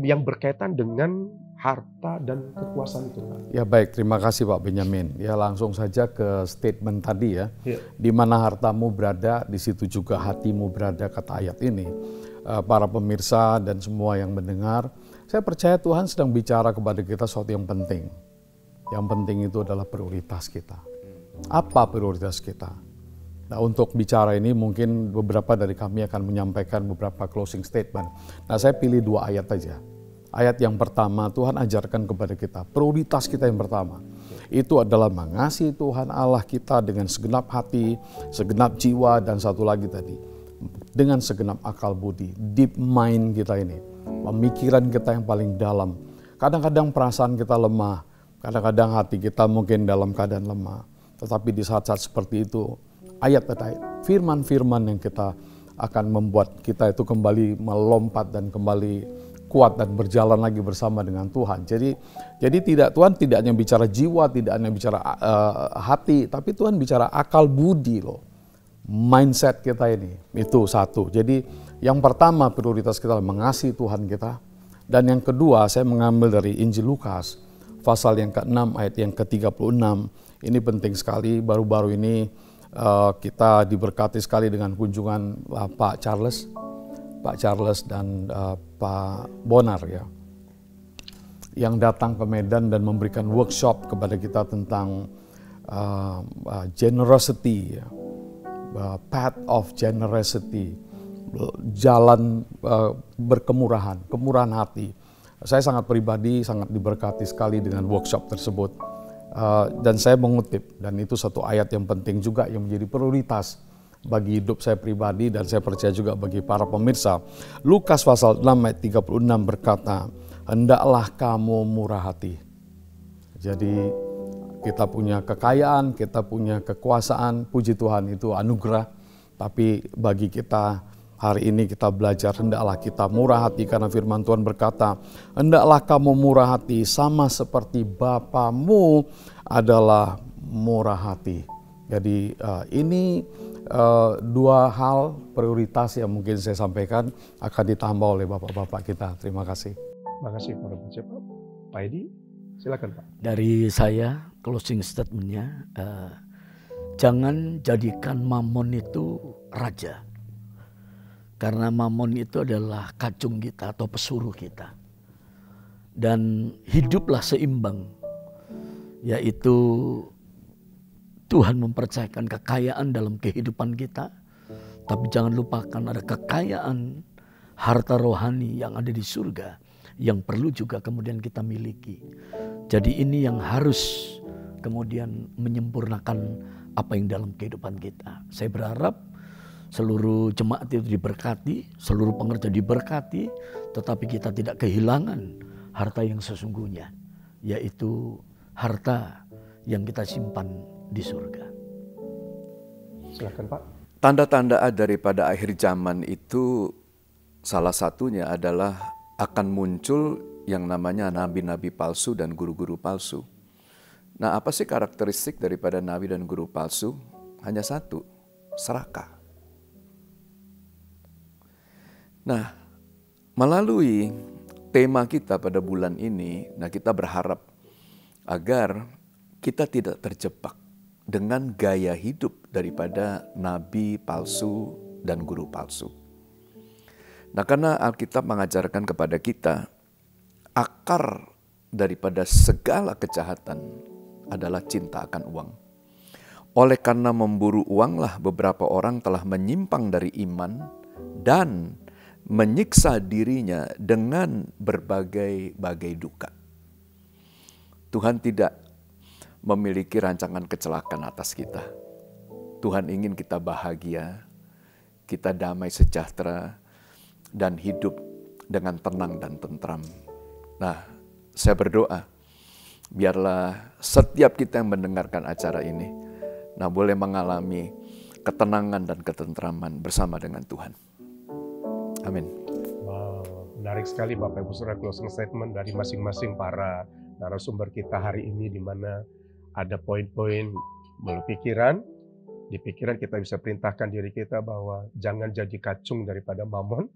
Speaker 2: yang berkaitan dengan harta dan kekuasaan Tuhan?
Speaker 4: Ya baik, terima kasih Pak Benyamin. Ya langsung saja ke statement tadi ya.
Speaker 2: Ya.
Speaker 4: Di mana hartamu berada, di situ juga hatimu berada, kata ayat ini. Para pemirsa dan semua yang mendengar, saya percaya Tuhan sedang bicara kepada kita sesuatu yang penting. Yang penting itu adalah prioritas kita. Apa prioritas kita? Nah, untuk bicara ini mungkin beberapa dari kami akan menyampaikan beberapa closing statement. Nah, saya pilih 2 ayat saja. Ayat yang pertama, Tuhan ajarkan kepada kita, prioritas kita yang pertama, itu adalah mengasihi Tuhan Allah kita dengan segenap hati, segenap jiwa, dan satu lagi tadi, dengan segenap akal budi, deep mind kita ini, pemikiran kita yang paling dalam. Kadang-kadang perasaan kita lemah, kadang-kadang hati kita mungkin dalam keadaan lemah, tetapi di saat-saat seperti itu, ayat-ayat, firman-firman yang kita akan membuat kita itu kembali melompat dan kembali kuat dan berjalan lagi bersama dengan Tuhan. Jadi Tuhan tidak hanya bicara jiwa, tidak hanya bicara hati, tapi Tuhan bicara akal budi loh. Mindset kita ini, itu satu. Jadi yang pertama prioritas kita adalah mengasihi Tuhan kita. Dan yang kedua saya mengambil dari Injil Lukas, pasal yang ke-6 ayat yang ke-36. Ini penting sekali, baru-baru ini kita diberkati sekali dengan kunjungan Pak Charles dan Pak Bonar ya, yang datang ke Medan dan memberikan workshop kepada kita tentang generosity, ya. Path of generosity, jalan berkemurahan, kemurahan hati. Saya sangat pribadi sangat diberkati sekali dengan workshop tersebut, dan saya mengutip, dan itu satu ayat yang penting juga yang menjadi prioritas bagi hidup saya pribadi dan saya percaya juga bagi para pemirsa. Lukas pasal 6 ayat 36 berkata, hendaklah kamu murah hati. Jadi kita punya kekayaan, kita punya kekuasaan, puji Tuhan itu anugerah. Tapi bagi kita hari ini kita belajar hendaklah kita murah hati, karena firman Tuhan berkata, hendaklah kamu murah hati sama seperti Bapamu adalah murah hati. Jadi ini 2 hal prioritas yang mungkin saya sampaikan akan ditambah oleh bapak-bapak kita. Terima kasih.
Speaker 2: Terima kasih Pak Edi, silakan Pak.
Speaker 3: Dari saya closing statementnya, jangan jadikan mamon itu raja. Karena mamon itu adalah kacung kita atau pesuruh kita. Dan hiduplah seimbang, yaitu Tuhan mempercayakan kekayaan dalam kehidupan kita, tapi jangan lupakan ada kekayaan harta rohani yang ada di surga yang perlu juga kemudian kita miliki. Jadi ini yang harus kemudian menyempurnakan apa yang dalam kehidupan kita. Saya berharap seluruh jemaat itu diberkati, seluruh pengerja diberkati, tetapi kita tidak kehilangan harta yang sesungguhnya, yaitu harta yang kita simpan di surga.
Speaker 2: Silakan Pak.
Speaker 1: Tanda-tanda daripada akhir zaman itu salah satunya adalah akan muncul yang namanya nabi-nabi palsu dan guru-guru palsu. Nah, apa sih karakteristik daripada nabi dan guru palsu? Hanya satu, serakah. Nah, melalui tema kita pada bulan ini, kita berharap agar kita tidak terjebak dengan gaya hidup daripada nabi palsu dan guru palsu. Nah, karena Alkitab mengajarkan kepada kita, akar daripada segala kejahatan adalah cinta akan uang. Oleh karena memburu uanglah beberapa orang telah menyimpang dari iman dan menyiksa dirinya dengan berbagai-bagai duka. Tuhan tidak memiliki rancangan kecelakaan atas kita. Tuhan ingin kita bahagia, kita damai sejahtera, dan hidup dengan tenang dan tentram. Nah, saya berdoa, biarlah setiap kita yang mendengarkan acara ini, boleh mengalami ketenangan dan ketentraman bersama dengan Tuhan. Amin.
Speaker 2: Wow, menarik sekali Bapak Ibu Saudara closing statement dari masing-masing para narasumber kita hari ini, di mana ada poin-poin melalui pikiran. Di pikiran kita bisa perintahkan diri kita bahwa jangan jadi kacung daripada mamon,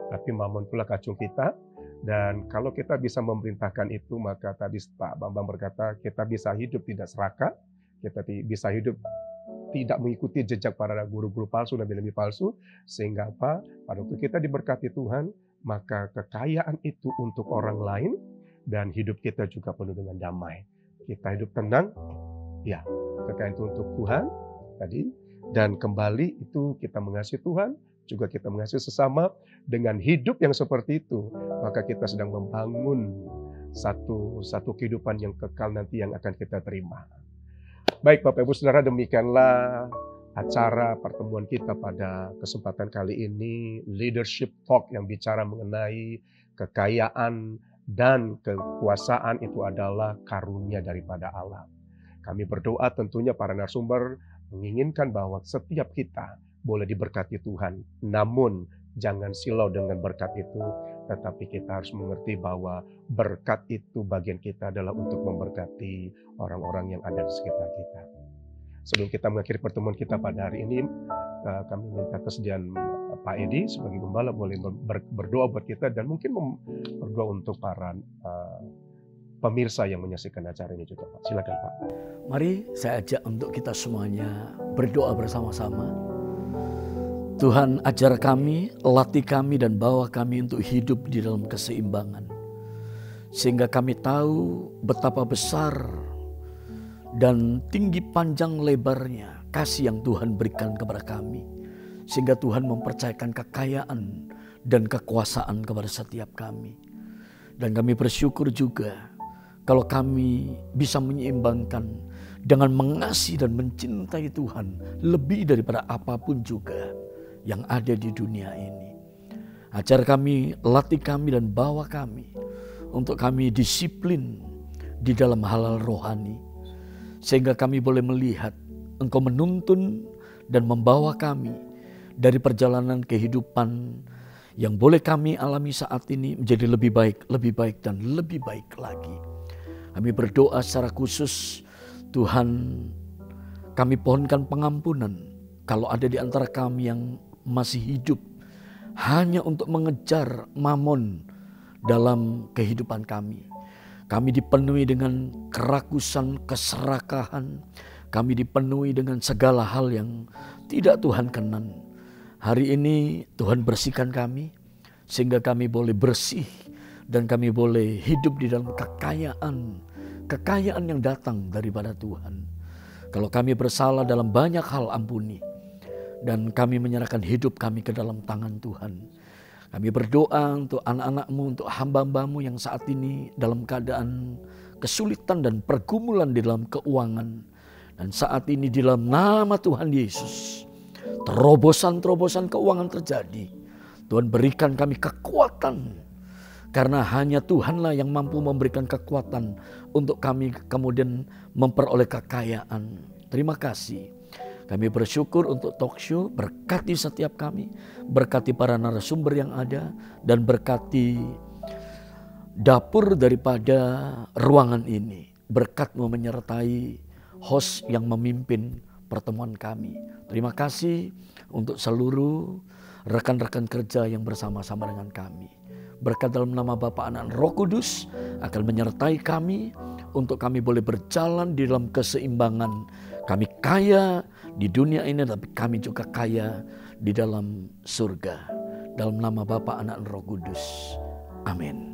Speaker 2: tapi mamon pula kacung kita. Dan kalau kita bisa memerintahkan itu, maka tadi Pak Bambang berkata, kita bisa hidup tidak serakah, kita bisa hidup tidak mengikuti jejak para guru-guru palsu, nabi-nabi palsu, sehingga apa? Pada waktu kita diberkati Tuhan, maka kekayaan itu untuk orang lain, dan hidup kita juga penuh dengan damai. Kita hidup tenang, ya, kekayaan itu untuk Tuhan tadi, dan kembali itu kita mengasihi Tuhan, juga kita mengasihi sesama. Dengan hidup yang seperti itu, maka kita sedang membangun satu kehidupan yang kekal nanti yang akan kita terima. Baik Bapak Ibu Saudara, demikianlah acara pertemuan kita pada kesempatan kali ini, Leadership Talk, yang bicara mengenai kekayaan dan kekuasaan itu adalah karunia daripada Allah. Kami berdoa tentunya para narasumber menginginkan bahwa setiap kita boleh diberkati Tuhan. Namun jangan silau dengan berkat itu, tetapi kita harus mengerti bahwa berkat itu bagian kita adalah untuk memberkati orang-orang yang ada di sekitar kita. Sebelum kita mengakhiri pertemuan kita pada hari ini, kami minta kesediaan Pak Edi sebagai gembala boleh berdoa buat kita, dan mungkin berdoa untuk para pemirsa yang menyaksikan acara ini juga, Pak. Silakan, Pak.
Speaker 3: Mari saya ajak untuk kita semuanya berdoa bersama-sama. Tuhan, ajar kami, latih kami, dan bawa kami untuk hidup di dalam keseimbangan. Sehingga kami tahu betapa besar dan tinggi panjang lebarnya kasih yang Tuhan berikan kepada kami. Sehingga Tuhan mempercayakan kekayaan dan kekuasaan kepada setiap kami. Dan kami bersyukur juga kalau kami bisa menyeimbangkan dengan mengasihi dan mencintai Tuhan lebih daripada apapun juga yang ada di dunia ini. Ajar kami, latih kami, dan bawa kami untuk kami disiplin di dalam hal-hal rohani. Sehingga kami boleh melihat Engkau menuntun dan membawa kami dari perjalanan kehidupan yang boleh kami alami saat ini menjadi lebih baik, dan lebih baik lagi. Kami berdoa secara khusus, Tuhan, kami pohonkan pengampunan kalau ada di antara kami yang masih hidup hanya untuk mengejar mamon dalam kehidupan kami. Kami dipenuhi dengan kerakusan, keserakahan. Kami dipenuhi dengan segala hal yang tidak Tuhan kenan. Hari ini Tuhan bersihkan kami sehingga kami boleh bersih dan kami boleh hidup di dalam kekayaan yang datang daripada Tuhan. Kalau kami bersalah dalam banyak hal, ampuni. Dan kami menyerahkan hidup kami ke dalam tangan Tuhan. Kami berdoa untuk anak-anak-Mu, untuk hamba-hamba-Mu yang saat ini dalam keadaan kesulitan dan pergumulan di dalam keuangan. Dan saat ini di dalam nama Tuhan Yesus, terobosan-terobosan keuangan terjadi. Tuhan berikan kami kekuatan. Karena hanya Tuhanlah yang mampu memberikan kekuatan untuk kami kemudian memperoleh kekayaan. Terima kasih. Kami bersyukur untuk talk show, berkati setiap kami, berkati para narasumber yang ada, dan berkati dapur daripada ruangan ini. Berkat-Mu menyertai host yang memimpin pertemuan kami. Terima kasih untuk seluruh rekan-rekan kerja yang bersama-sama dengan kami. Berkat dalam nama Bapa, Anak, dan Roh Kudus akan menyertai kami untuk kami boleh berjalan di dalam keseimbangan. Kami kaya di dunia ini, tapi kami juga kaya di dalam surga. Dalam nama Bapa, Anak, dan Roh Kudus. Amin.